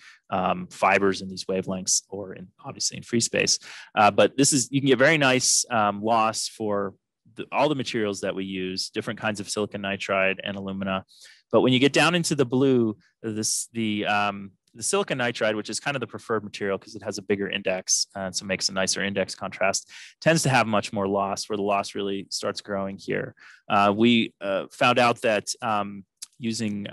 fibers in these wavelengths or obviously in free space. But you can get very nice loss for all the materials that we use, different kinds of silicon nitride and alumina. But when you get down into the blue, the silicon nitride, which is kind of the preferred material because it has a bigger index, so makes a nicer index contrast, tends to have much more loss, where the loss really starts growing here. We found out that using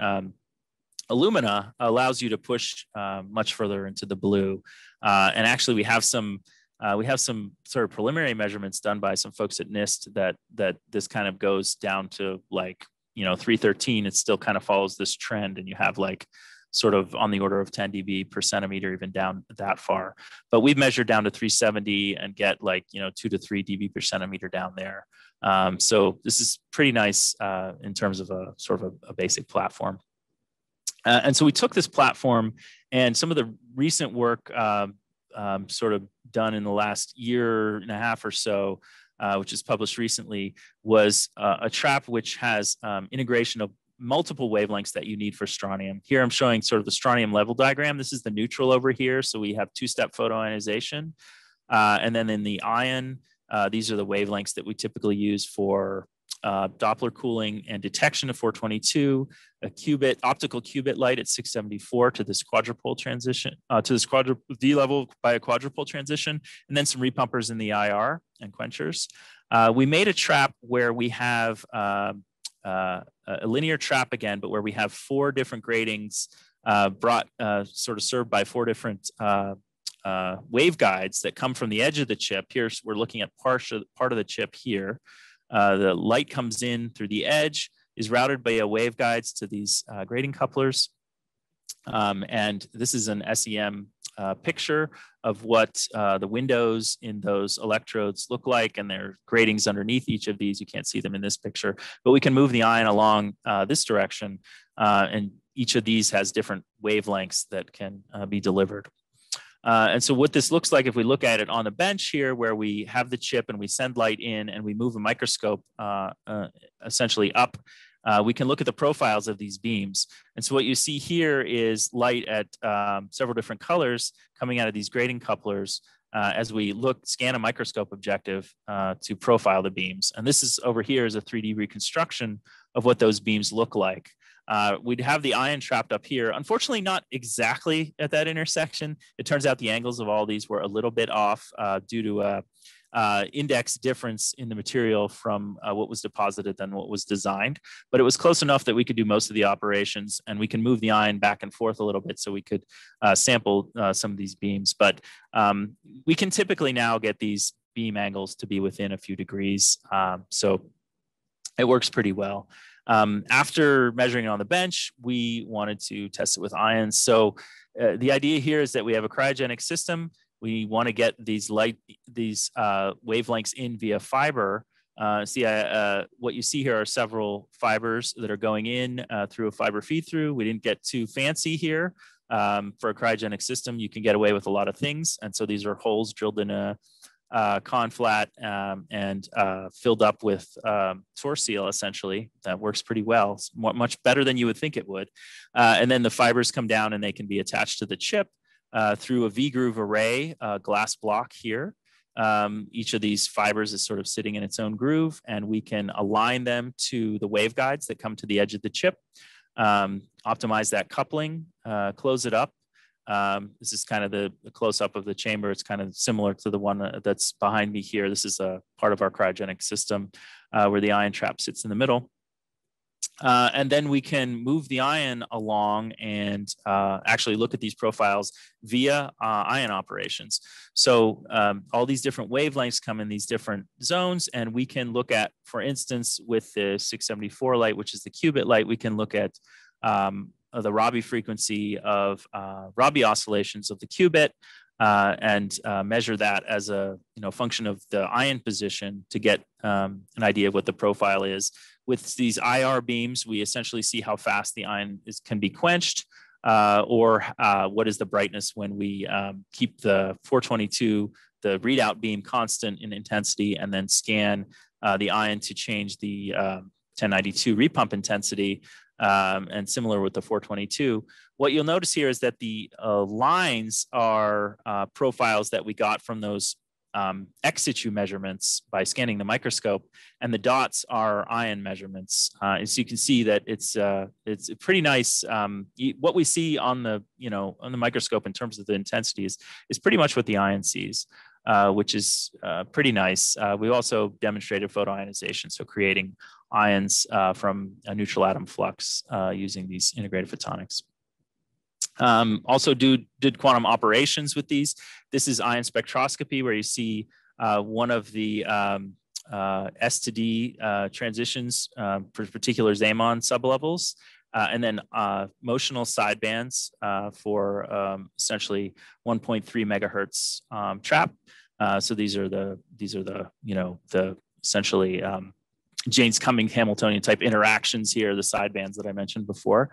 alumina allows you to push much further into the blue. And actually, we have some sort of preliminary measurements done by some folks at NIST that this kind of goes down to 313. It still kind of follows this trend, and you have sort of on the order of 10 dB per centimeter, even down that far. But we've measured down to 370 and get 2 to 3 dB per centimeter down there. So this is pretty nice in terms of a sort of a basic platform. And so we took this platform, and some of the recent work sort of done in the last year and a half or so, which is published recently, was a trap which has integration of multiple wavelengths that you need for strontium. Here I'm showing sort of the strontium level diagram. This is the neutral over here. So we have 2-step photoionization. And then in the ion, these are the wavelengths that we typically use for Doppler cooling and detection of 422, a qubit, optical qubit light at 674 to this quadrupole transition, to this D level by a quadrupole transition, and then some repumpers in the IR and quenchers. We made a trap where we have a linear trap again, but where we have 4 different gratings sort of served by 4 different waveguides that come from the edge of the chip. Here we're looking at part of the chip here. The light comes in through the edge, is routed via waveguides to these grating couplers. And this is an SEM picture of what the windows in those electrodes look like, and there are gratings underneath each of these. You can't see them in this picture, but we can move the ion along this direction, and each of these has different wavelengths that can be delivered. And so what this looks like, if we look at it on the bench here, where we have the chip and we send light in and we move a microscope essentially up, we can look at the profiles of these beams. And so what you see here is light at several different colors coming out of these grating couplers as we scan a microscope objective to profile the beams. And this is over here is a 3D reconstruction of what those beams look like. we'd have the ion trapped up here. Unfortunately, not exactly at that intersection. It turns out the angles of all these were a little bit off due to a index difference in the material from what was deposited than what was designed. But it was close enough that we could do most of the operations, and we can move the ion back and forth a little bit so we could sample some of these beams. But we can typically now get these beam angles to be within a few degrees. So it works pretty well. After measuring it on the bench, we wanted to test it with ions. So the idea here is that we have a cryogenic system. We want to get these wavelengths in via fiber. What you see here are several fibers that are going in through a fiber feed through. We didn't get too fancy here. For a cryogenic system, you can get away with a lot of things. And so these are holes drilled in a con flat and filled up with source seal, essentially. That works pretty well. It's much better than you would think it would. And then the fibers come down and they can be attached to the chip through a V-groove array glass block here. Each of these fibers is sort of sitting in its own groove, and we can align them to the waveguides that come to the edge of the chip, optimize that coupling, close it up. This is kind of the close-up of the chamber. It's kind of similar to the one that's behind me here. This is a part of our cryogenic system where the ion trap sits in the middle. And then we can move the ion along and actually look at these profiles via ion operations. So all these different wavelengths come in these different zones, and we can look at, for instance, with the 674 light, which is the qubit light, we can look at the Rabi frequency of Rabi oscillations of the qubit and measure that as a function of the ion position to get an idea of what the profile is. With these IR beams, we essentially see how fast the ion can be quenched or what is the brightness when we keep the 422, the readout beam constant in intensity, and then scan the ion to change the 1092 repump intensity. And similar with the 422. What you'll notice here is that the lines are profiles that we got from those ex situ measurements by scanning the microscope, and the dots are ion measurements. As you can see that it's pretty nice. What we see on the on the microscope in terms of the intensity is pretty much what the ion sees, which is pretty nice. We also demonstrated photoionization, so creating ions from a neutral atom flux using these integrated photonics. Also did quantum operations with these. This is ion spectroscopy, where you see one of the S to D transitions for particular Zeeman sublevels, and then motional sidebands for essentially 1.3 megahertz trap. So these are the the essentially James Cumming Hamiltonian type interactions here, the sidebands that I mentioned before.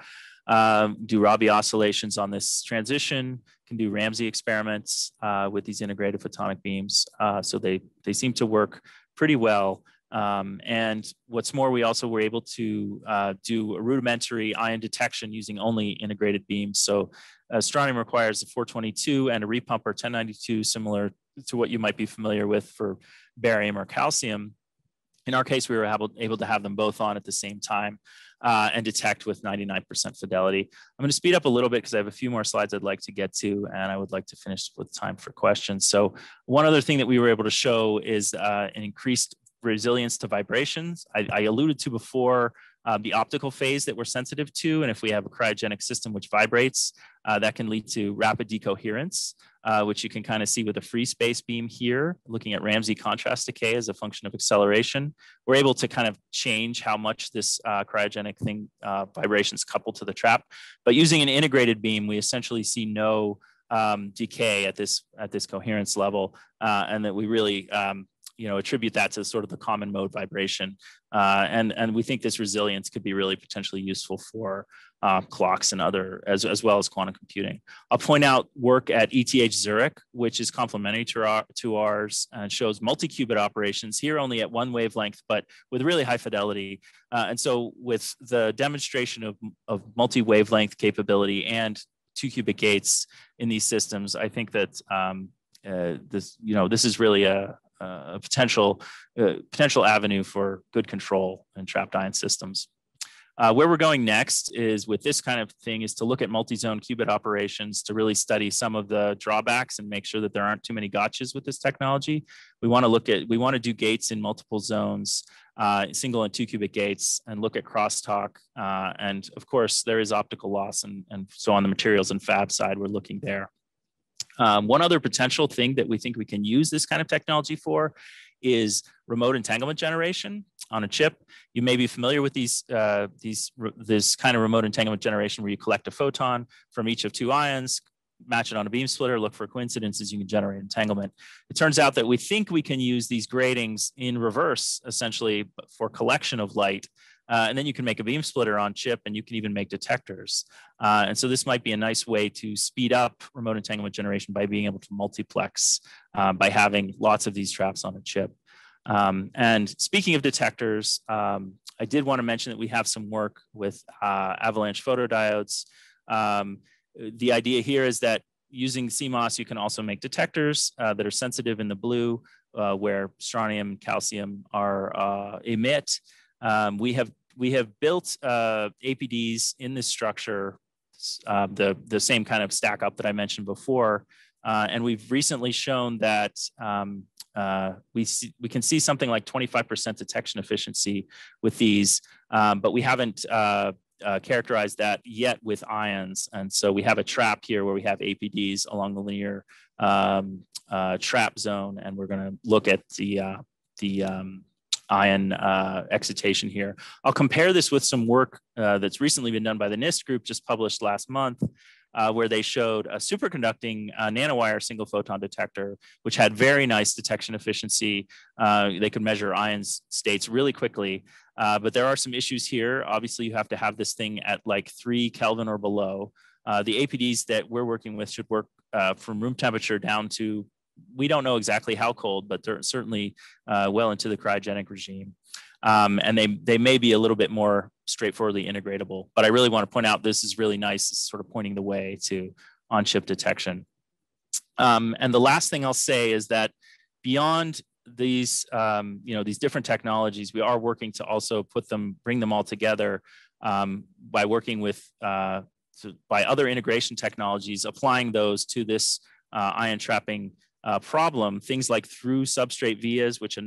Do Rabi oscillations on this transition, can do Ramsey experiments with these integrated photonic beams. So they seem to work pretty well. And what's more, we also were able to do a rudimentary ion detection using only integrated beams. So strontium requires a 422 and a repumper 1092, similar to what you might be familiar with for barium or calcium. In our case, we were able to have them both on at the same time and detect with 99% fidelity. I'm going to speed up a little bit because I have a few more slides I'd like to get to, and I would like to finish with time for questions. So one other thing that we were able to show is an increased resilience to vibrations. I alluded to before the optical phase that we're sensitive to, and if we have a cryogenic system which vibrates, that can lead to rapid decoherence, which you can kind of see with a free space beam here, looking at Ramsey contrast decay as a function of acceleration. We're able to kind of change how much this cryogenic thing vibrations couple to the trap. But using an integrated beam, we essentially see no decay at this coherence level, and that we really attribute that to sort of the common mode vibration. And we think this resilience could be really potentially useful for clocks and other, as well as quantum computing. I'll point out work at ETH Zurich, which is complementary to ours and shows multi-qubit operations here only at one wavelength, but with really high fidelity. And so with the demonstration of multi-wavelength capability and 2-qubit gates in these systems, I think that this is really a potential avenue for good control in trapped ion systems. Where we're going next is with this kind of thing is to look at multi-zone qubit operations to really study some of the drawbacks and make sure that there aren't too many gotchas with this technology. We want to do gates in multiple zones, single and 2 qubit gates, and look at crosstalk. And of course, there is optical loss. And so on the materials and fab side, we're looking there. One other potential thing that we think we can use this kind of technology for is remote entanglement generation on a chip. You may be familiar with this kind of remote entanglement generation where you collect a photon from each of 2 ions, match it on a beam splitter, look for coincidences, you can generate entanglement. It turns out that we think we can use these gratings in reverse, essentially, for collection of light. And then you can make a beam splitter on chip, and you can even make detectors. And so this might be a nice way to speed up remote entanglement generation by being able to multiplex by having lots of these traps on a chip. And speaking of detectors, I did want to mention that we have some work with Avalanche Photodiodes. The idea here is that using CMOS, you can also make detectors that are sensitive in the blue, where strontium and calcium are emit. We have built APDs in this structure, the same kind of stack up that I mentioned before, and we've recently shown that we can see something like 25% detection efficiency with these, but we haven't characterized that yet with ions. And so we have a trap here where we have APDs along the linear trap zone, and we're going to look at the ion excitation here. I'll compare this with some work that's recently been done by the NIST group, just published last month, where they showed a superconducting nanowire single photon detector, which had very nice detection efficiency. They could measure ion states really quickly, but there are some issues here. Obviously, you have to have this thing at like 3 Kelvin or below. The APDs that we're working with should work from room temperature down to, we don't know exactly how cold, but they're certainly well into the cryogenic regime. And they may be a little bit more straightforwardly integratable, but I really want to point out this is really nice. It's sort of pointing the way to on-chip detection. And the last thing I'll say is that beyond these, these different technologies, we are working to also bring them all together by working with, by other integration technologies, applying those to this ion trapping problem, things like through substrate vias, which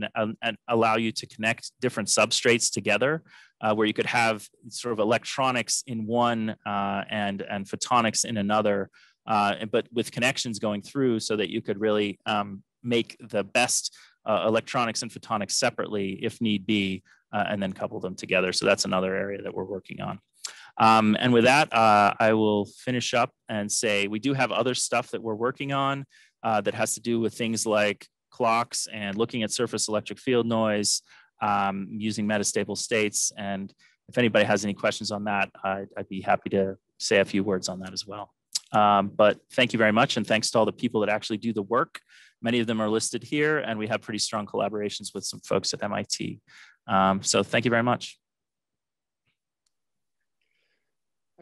allow you to connect different substrates together, where you could have sort of electronics in one and photonics in another, but with connections going through so that you could really make the best electronics and photonics separately if need be, and then couple them together. So that's another area that we're working on. And with that, I will finish up and say we do have other stuff that we're working on that has to do with things like clocks and looking at surface electric field noise, using metastable states. And if anybody has any questions on that, I'd be happy to say a few words on that as well. But thank you very much. And thanks to all the people that actually do the work. Many of them are listed here, and we have pretty strong collaborations with some folks at MIT. So thank you very much.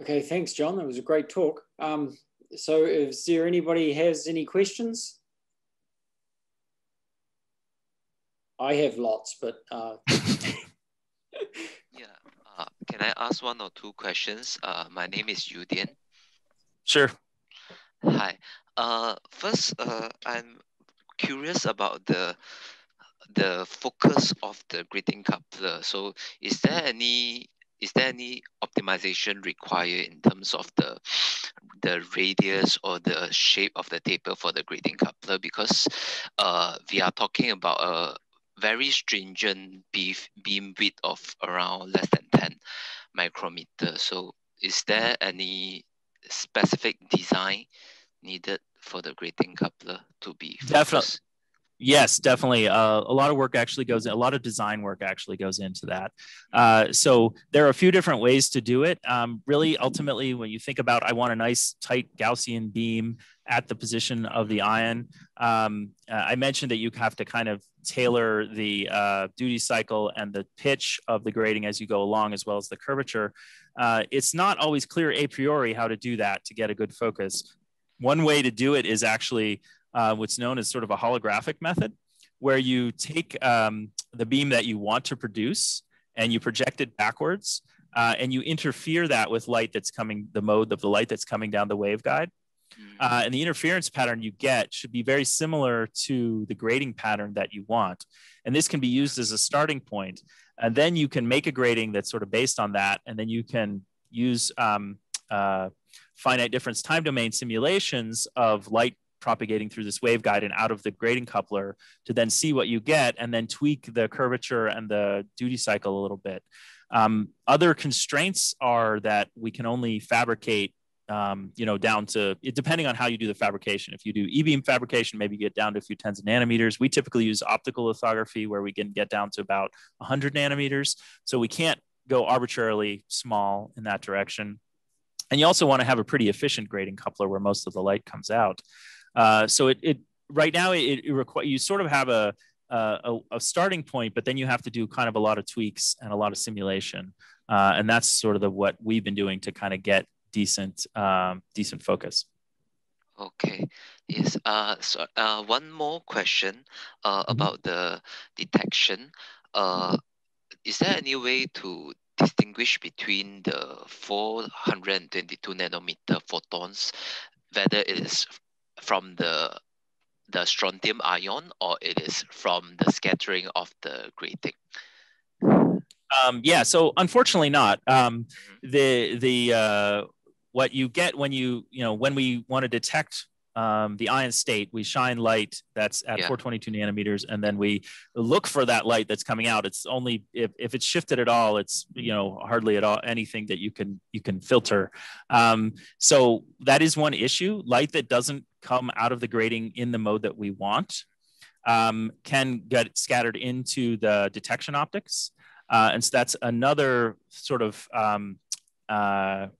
Okay, thanks, John. That was a great talk. So is there anybody has any questions? I have lots, but... Yeah, can I ask 1 or 2 questions? My name is Yudian. Sure. Hi. First, I'm curious about the focus of the grating coupler. So is there any optimization required in terms of the radius or the shape of the taper for the grating coupler? Because we are talking about a very stringent beam width of around less than 10 micrometers. So is there any specific design needed for the grating coupler to be focused? Definitely. Yes, definitely. A lot of work actually goes in, a lot of design work actually goes into that. So there are a few different ways to do it. Really, ultimately, when you think about, I want a nice tight Gaussian beam at the position of the ion, I mentioned that you have to kind of tailor the duty cycle and the pitch of the grating as you go along, as well as the curvature. It's not always clear a priori how to do that to get a good focus. One way to do it is actually what's known as sort of a holographic method, where you take the beam that you want to produce and you project it backwards. and you interfere that with light that's coming, the mode of the light that's coming down the waveguide. And the interference pattern you get should be very similar to the grating pattern that you want. And this can be used as a starting point. And then you can make a grating that's sort of based on that. And then you can use finite difference time domain simulations of light propagating through this waveguide and out of the grating coupler to then see what you get and then tweak the curvature and the duty cycle a little bit. Other constraints are that we can only fabricate down to, depending on how you do the fabrication. If you do E-beam fabrication, maybe you get down to a few tens of nanometers. We typically use optical lithography where we can get down to about 100 nanometers. So we can't go arbitrarily small in that direction. And you also want to have a pretty efficient grating coupler where most of the light comes out. So right now you sort of have a starting point, but then you have to do kind of a lot of tweaks and a lot of simulation. And that's sort of what we've been doing to kind of get decent focus. Okay. Yes. So one more question about the detection. Is there any way to distinguish between the 422 nanometer photons, whether it is from the strontium ion or it is from the scattering of the grating? Yeah, so unfortunately not. What you get when when we want to detect the ion state, we shine light that's at 422 nanometers, and then we look for that light that's coming out. It's only if it's shifted at all, it's hardly at all anything that you can filter. So that is one issue. Light that doesn't come out of the grating in the mode that we want can get scattered into the detection optics. And so that's another sort of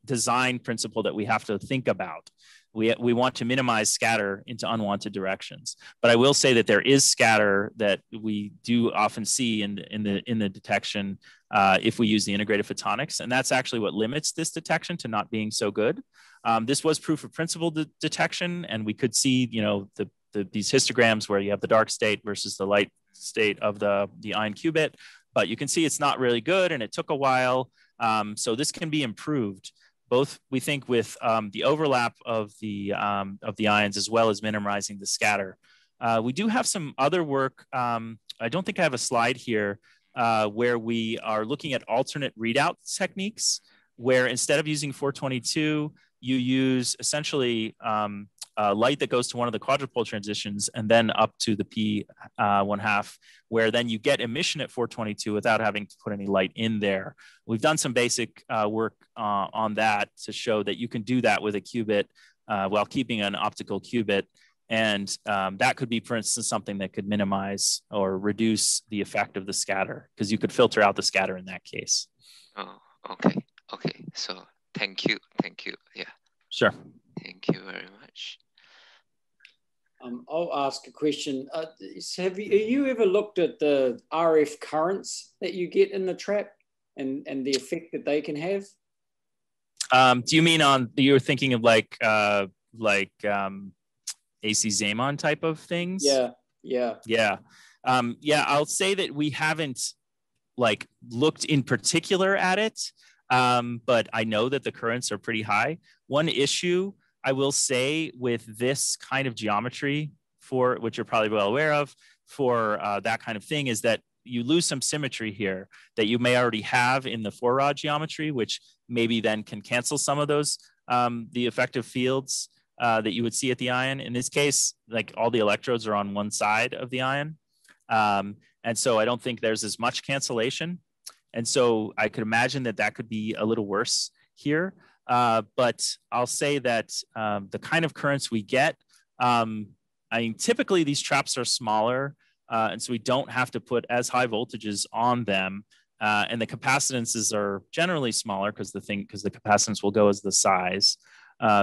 design principle that we have to think about. We want to minimize scatter into unwanted directions. But I will say that there is scatter that we do often see in the detection if we use the integrated photonics. And that's actually what limits this detection to not being so good. This was proof of principle detection, and we could see these histograms where you have the dark state versus the light state of the ion qubit. But you can see it's not really good, and it took a while. So this can be improved, both we think with the overlap of the ions as well as minimizing the scatter. We do have some other work. I don't think I have a slide here where we are looking at alternate readout techniques, where instead of using 422, you use essentially light that goes to one of the quadrupole transitions and then up to the P1/2, where then you get emission at 422 without having to put any light in there. We've done some basic work on that to show that you can do that with a qubit while keeping an optical qubit. And that could be, for instance, something that could minimize or reduce the effect of the scatter, because you could filter out the scatter in that case. Oh, okay. Okay. So thank you. Yeah. Sure. Thank you very much. I'll ask a question. Have you ever looked at the RF currents that you get in the trap and the effect that they can have? Do you mean you're thinking of like AC Xenon type of things? Yeah. I'll say that we haven't looked in particular at it, but I know that the currents are pretty high. One issue I will say with this kind of geometry, which you're probably well aware of, for that kind of thing, is that you lose some symmetry here that you may already have in the 4-rod geometry, which maybe then can cancel some of those, the effective fields that you would see at the ion. In this case, all the electrodes are on one side of the ion. And so I don't think there's as much cancellation. And so I could imagine that could be a little worse here. But I'll say that the kind of currents we get, typically these traps are smaller, and so we don't have to put as high voltages on them. And the capacitances are generally smaller because the capacitance will go as the size.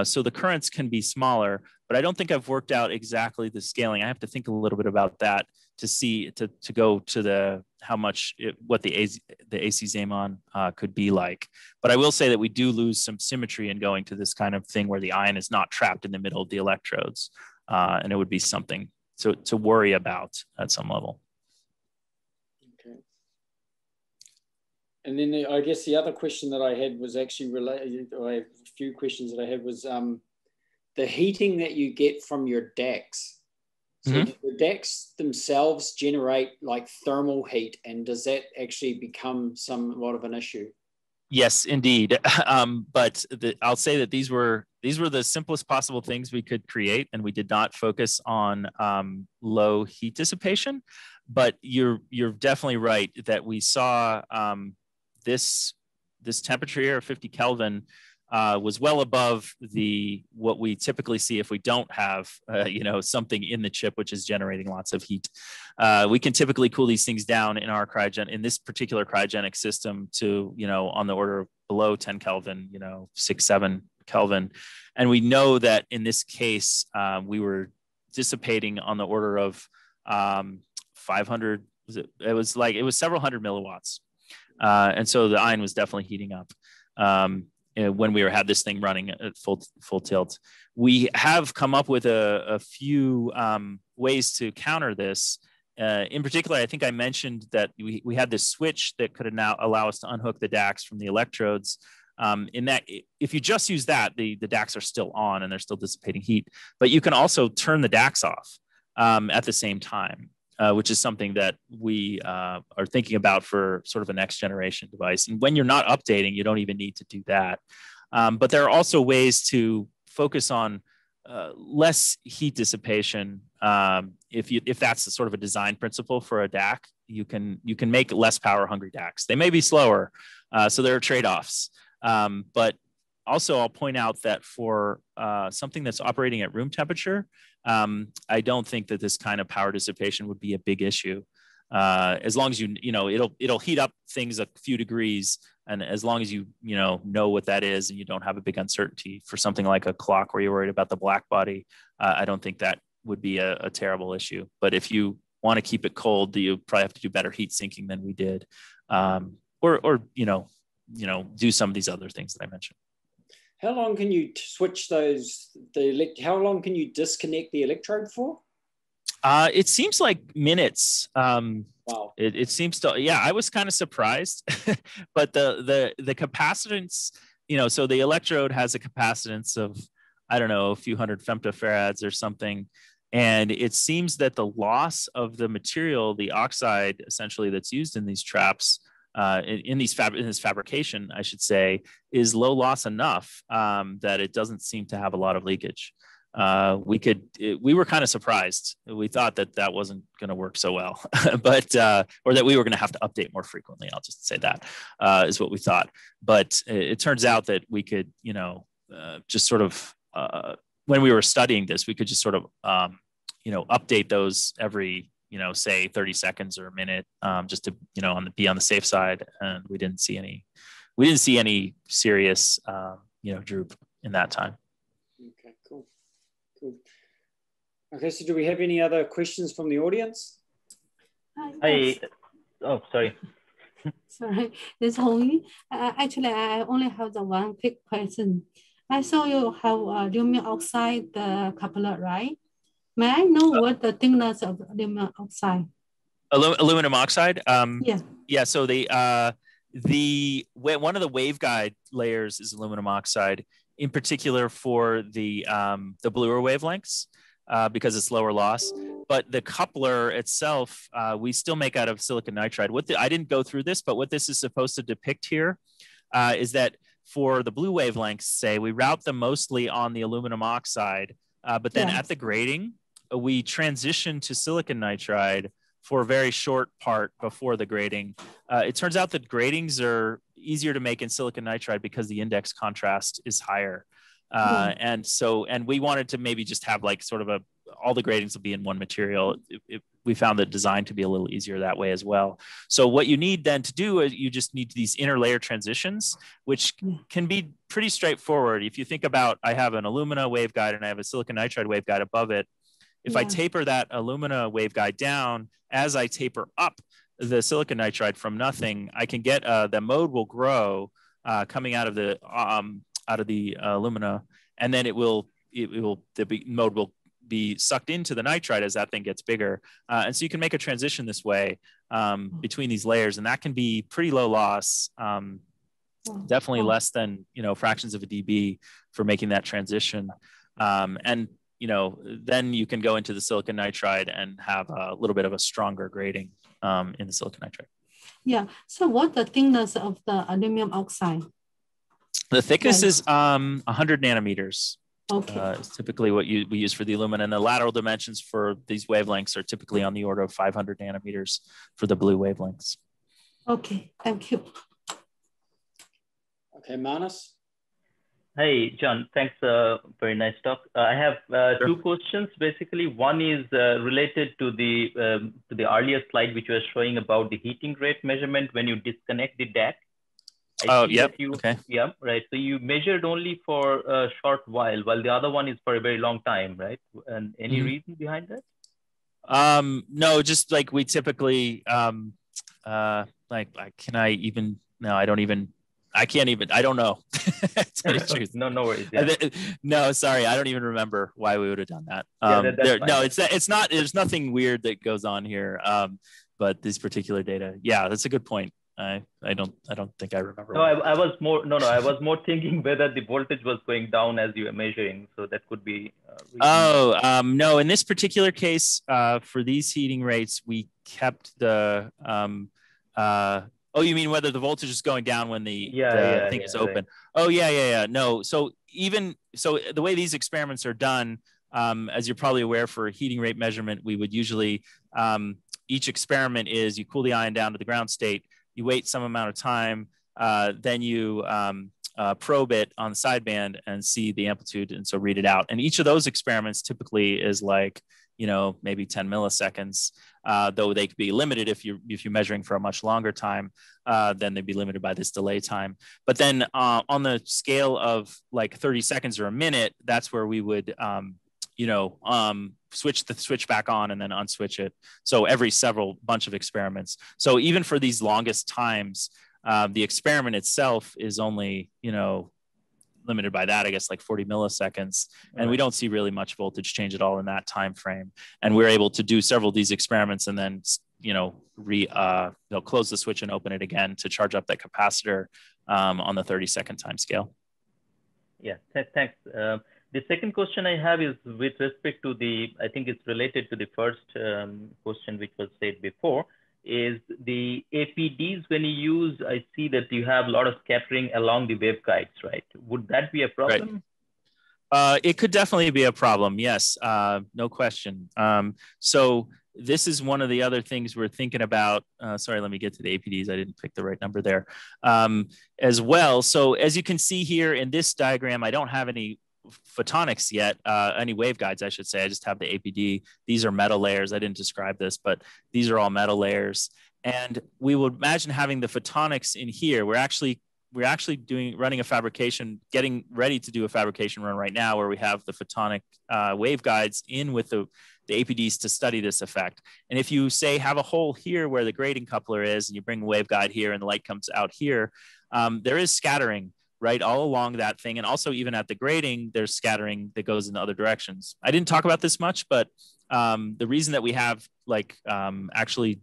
So the currents can be smaller, but I don't think I've worked out exactly the scaling. I have to think a little bit about that to see, to go to what the AC Xenon could be like. But I will say that we do lose some symmetry in going to this kind of thing where the ion is not trapped in the middle of the electrodes. And it would be something to worry about at some level. Okay. And then I guess the other question that I had was actually related, or I have a few questions that I had was the heating that you get from your DACs. So do the DACs themselves generate like thermal heat, and does that actually become somewhat of an issue? Yes, indeed. But I'll say that these were the simplest possible things we could create, and we did not focus on low heat dissipation. But you're definitely right that we saw this temperature here of 50 Kelvin was well above what we typically see if we don't have something in the chip which is generating lots of heat. We can typically cool these things down in this particular cryogenic system to on the order of below 10 Kelvin, 6-7 Kelvin, and we know that in this case we were dissipating on the order of 500. It was several hundred milliwatts. And so the ion was definitely heating up when we had this thing running at full tilt. We have come up with a few ways to counter this. In particular, I think I mentioned that we had this switch that could now allow us to unhook the DACs from the electrodes. In that, if you just use that, the DACs are still on and they're still dissipating heat, but you can also turn the DACs off at the same time. Which is something that we are thinking about for sort of a next generation device. And when you're not updating, you don't even need to do that. But there are also ways to focus on less heat dissipation. If that's the sort of a design principle for a DAC, you can make less power hungry DACs. They may be slower, so there are trade-offs. But also, I'll point out that for something that's operating at room temperature, I don't think that this kind of power dissipation would be a big issue. As long as it'll heat up things a few degrees, and as long as you know what that is, and you don't have a big uncertainty for something like a clock where you're worried about the black body, I don't think that would be a terrible issue. But if you want to keep it cold, you probably have to do better heat sinking than we did, or do some of these other things that I mentioned. How long can you switch those? How long can you disconnect the electrode for? It seems like minutes. Wow. It seems to. Yeah, I was kind of surprised, but the capacitance. So the electrode has a capacitance of, I don't know, a few hundred femtofarads or something, and it seems that the loss of the material, the oxide, essentially that's used in these traps. In this fabrication, I should say, is low loss enough that it doesn't seem to have a lot of leakage. We were kind of surprised. We thought that wasn't going to work so well, but or that we were going to have to update more frequently. I'll just say that is what we thought. But it turns out that we could, just sort of when we were studying this, we could just sort of update those every say 30 seconds or a minute, just to be on the safe side. And we didn't see any serious droop in that time. Okay, cool. Okay, so do we have any other questions from the audience? Yes. Oh, sorry. Sorry, this is Hong. Actually, I only have the one quick question. I saw you have aluminum oxide coupler, right? May I know what the thickness of aluminum oxide? Aluminum oxide? Yeah. Yeah. So one of the waveguide layers is aluminum oxide, in particular for the bluer wavelengths, because it's lower loss. But the coupler itself, we still make out of silicon nitride. I didn't go through this, but what this is supposed to depict here is that for the blue wavelengths, say, we route them mostly on the aluminum oxide, but then at the grading, we transition to silicon nitride for a very short part before the grading. It turns out that gradings are easier to make in silicon nitride because the index contrast is higher. And we wanted to maybe just have like sort of all the gradings will be in one material. We found the design to be a little easier that way as well. So what you need then to do is you just need these interlayer transitions, which can be pretty straightforward. If you think about, I have an alumina waveguide and I have a silicon nitride waveguide above it. If I taper that alumina waveguide down, as I taper up the silicon nitride from nothing, I can get the mode will grow coming out of the alumina, and then the mode will be sucked into the nitride as that thing gets bigger. And so you can make a transition this way between these layers, and that can be pretty low loss, definitely less than, fractions of a dB for making that transition. And, then you can go into the silicon nitride and have a little bit of a stronger grading in the silicon nitride. Yeah. So what's the thickness of the aluminum oxide? The thickness is 100 nanometers. Okay. Is typically what we use for the aluminum, and the lateral dimensions for these wavelengths are typically on the order of 500 nanometers for the blue wavelengths. Okay, thank you. Okay, Manas. Hey, John, thanks. Very nice talk. I have two questions. Basically, one is related to the earlier slide, which was showing about the heating rate measurement when you disconnect the DAC. Yep. Okay. Yeah, right. So you measured only for a short while the other one is for a very long time, right? And any reason behind that? No, just like we typically, I don't know. No worries. Yeah. No, sorry. I don't even remember why we would have done that. There's nothing weird that goes on here. But this particular data, yeah, that's a good point. I don't think I remember. No, I was more thinking whether the voltage was going down as you were measuring. So that could be. No, in this particular case, for these heating rates, we kept the, oh, you mean whether the voltage is going down when the thing is open? Right. Oh, yeah. No, so the way these experiments are done, as you're probably aware, for heating rate measurement, we would usually, each experiment is you cool the ion down to the ground state, you wait some amount of time, then you probe it on the sideband and see the amplitude, and so read it out. And each of those experiments typically is like, maybe 10 milliseconds, though they could be limited if you're measuring for a much longer time, then they'd be limited by this delay time. But then on the scale of like 30 seconds or a minute, that's where we would, switch the switch back on and then unswitch it. So every bunch of experiments. So even for these longest times, the experiment itself is only, limited by that, I guess, like 40 milliseconds. And we don't see really much voltage change at all in that time frame. And we're able to do several of these experiments and then, close the switch and open it again to charge up that capacitor on the 30-second time scale. Yeah, thanks. The second question I have is with respect to I think it's related to the first question which was said before, is the APDs when you use, I see that you have a lot of scattering along the waveguides, right? Would that be a problem? Right. It could definitely be a problem, yes, no question. So this is one of the other things we're thinking about. Sorry, let me get to the APDs. I didn't pick the right number there as well. So as you can see here in this diagram, I don't have any photonics yet, any waveguides, I should say. I just have the APD. These are metal layers. I didn't describe this, but these are all metal layers. And we would imagine having the photonics in here. We're actually running a fabrication, getting ready to do a fabrication run right now where we have the photonic waveguides in with the APDs to study this effect. And if you say have a hole here where the grading coupler is, and you bring a waveguide here and the light comes out here, there is scattering right all along that thing. And also even at the grading, there's scattering that goes in the other directions. I didn't talk about this much, but the reason that we have actually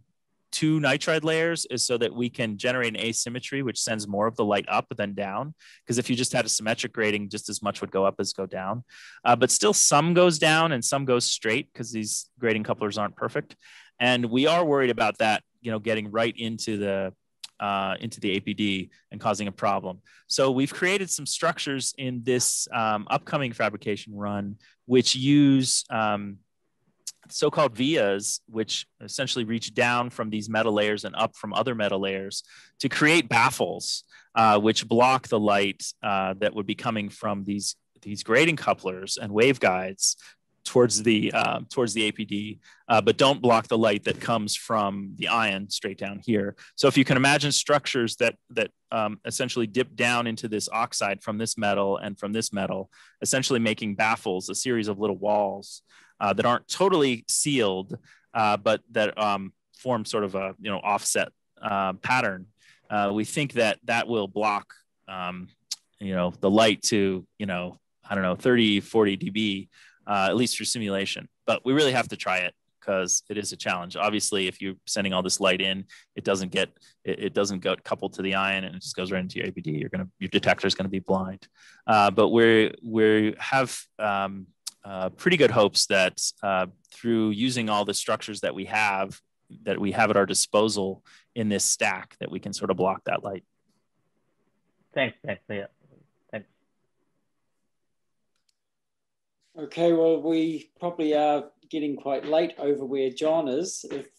two nitride layers is so that we can generate an asymmetry, which sends more of the light up than down. Because if you just had a symmetric grading, just as much would go up as go down. But still some goes down and some goes straight because these grading couplers aren't perfect. And we are worried about that, getting right into the APD and causing a problem. So we've created some structures in this upcoming fabrication run, which use so-called vias, which essentially reach down from these metal layers and up from other metal layers to create baffles, which block the light that would be coming from these grading couplers and waveguides towards the APD, but don't block the light that comes from the ion straight down here. So if you can imagine structures that essentially dip down into this oxide from this metal and from this metal, essentially making baffles, a series of little walls that aren't totally sealed, but that form sort of a offset pattern. We think that will block the light to 30, 40 dB. at least through simulation. But we really have to try it because it is a challenge. Obviously, if you're sending all this light in, it doesn't go coupled to the ion and it just goes right into your APD. Your detector is going to be blind. But we have pretty good hopes that through using all the structures that we have at our disposal in this stack, that we can sort of block that light. Thanks. Yeah. Thanks. Okay, well, we probably are getting quite late over where John is. If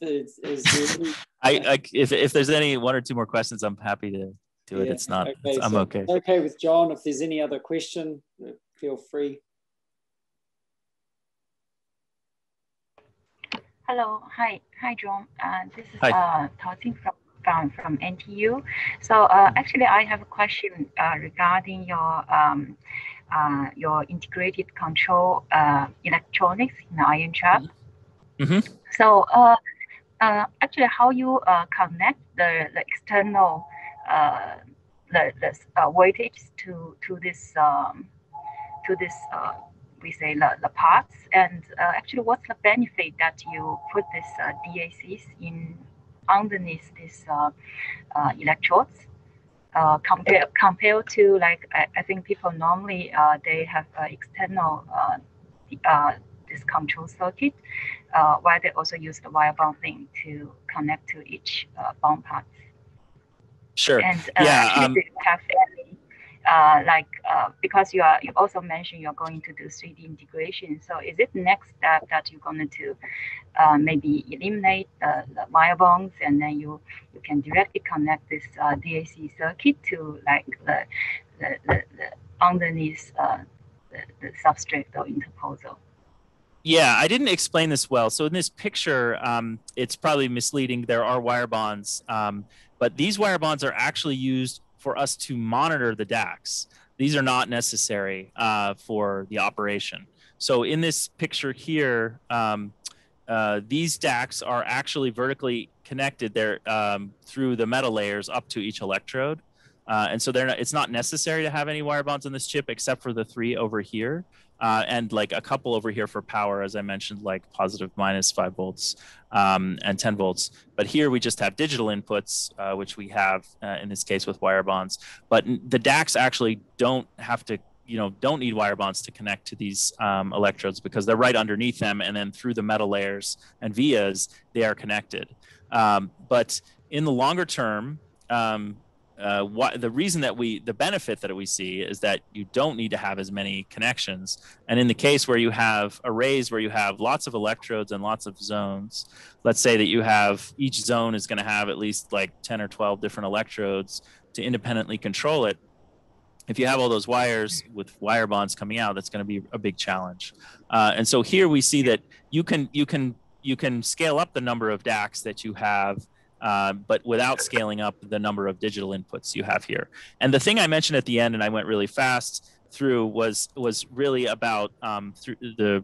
there's any one or two more questions, I'm happy to do it. It's not. Okay, I'm okay. It's okay with John. If there's any other question, feel free. Hello, hi, John. This is Hi. Taoting from NTU. So actually, I have a question regarding your integrated control electronics in the ion trap. Mm-hmm. So actually, how you connect the external voltage to this we say the parts, and actually what's the benefit that you put this DACs in underneath this electrodes compared to, like, I think people normally they have external this control circuit while they also use the wire bonding to connect to each bond parts. Sure. And yeah. actually, do you have any because you also mentioned you're going to do 3D integration. So is it next step that you're going to maybe eliminate the wire bonds, and then you can directly connect this DAC circuit to like the underneath the substrate or interposer? Yeah, I didn't explain this well. So in this picture, it's probably misleading. There are wire bonds, but these wire bonds are actually used for us to monitor the DACs. These are not necessary for the operation. So in this picture here, these DACs are actually vertically connected there through the metal layers up to each electrode. And so it's not necessary to have any wire bonds on this chip except for the 3 over here. And like a couple over here for power, as I mentioned, like positive minus 5 volts and 10 volts. But here we just have digital inputs, which we have in this case with wire bonds. But the DACs actually don't have to, don't need wire bonds to connect to these electrodes because they're right underneath them. And then through the metal layers and vias, they are connected. But in the longer term, the benefit that we see is that you don't need to have as many connections. And in the case where you have arrays where you have lots of electrodes and lots of zones, let's say that you have each zone is going to have at least like 10 or 12 different electrodes to independently control it. If you have all those wires with wire bonds coming out, that's going to be a big challenge. And so here we see that you can scale up the number of DACs that you have, but without scaling up the number of digital inputs you have here. And the thing I mentioned at the end, and I went really fast through, was really about through the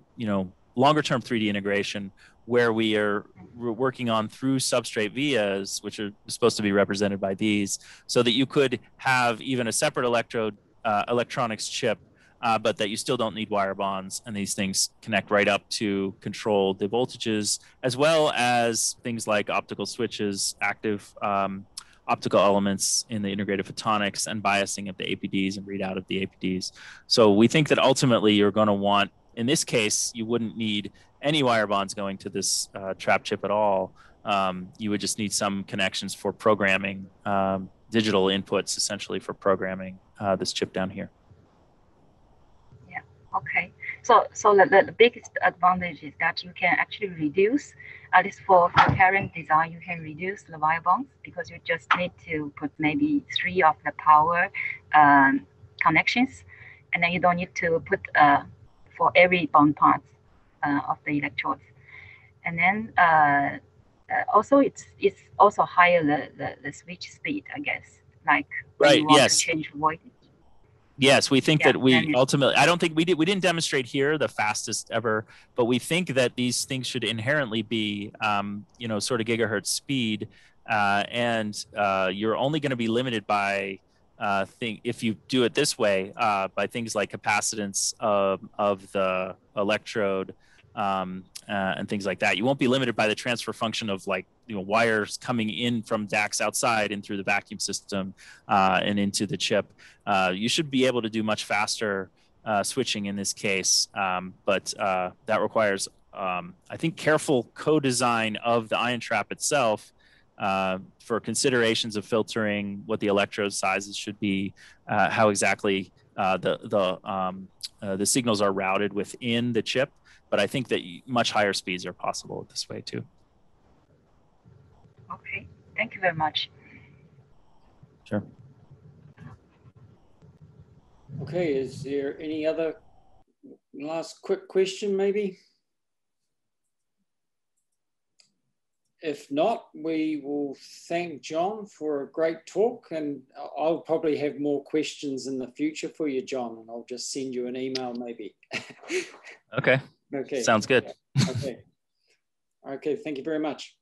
longer term 3D integration, where we're working on through substrate vias, which are supposed to be represented by these, so that you could have even a separate electrode electronics chip, but that you still don't need wire bonds, and these things connect right up to control the voltages, as well as things like optical switches, active optical elements in the integrated photonics, and biasing of the APDs and readout of the APDs. So we think that ultimately you're going to want, in this case, you wouldn't need any wire bonds going to this trap chip at all. You would just need some connections for programming, digital inputs essentially for programming this chip down here. Okay, so the biggest advantage is that you can actually reduce, at least for current design, you can reduce the wire bonds because you just need to put maybe 3 of the power connections, and then you don't need to put for every bond part of the electrodes. And then also it's also higher the switch speed, I guess, like when you want to change voltage. Yes, we think that we ultimately, I don't think we didn't demonstrate here the fastest ever, but we think that these things should inherently be, sort of gigahertz speed, and you're only going to be limited by if you do it this way, by things like capacitance of the electrode and things like that, you won't be limited by the transfer function of like, wires coming in from DACs outside and through the vacuum system and into the chip. You should be able to do much faster switching in this case, but that requires, I think, careful co-design of the ion trap itself for considerations of filtering, what the electrode sizes should be, how exactly the signals are routed within the chip. But I think that much higher speeds are possible this way too. Okay, thank you very much. Sure. Okay, is there any other last quick question maybe? If not, we will thank John for a great talk, and I'll probably have more questions in the future for you, John, and I'll just send you an email maybe. Okay. Okay. Sounds good. Okay. Okay, thank you very much.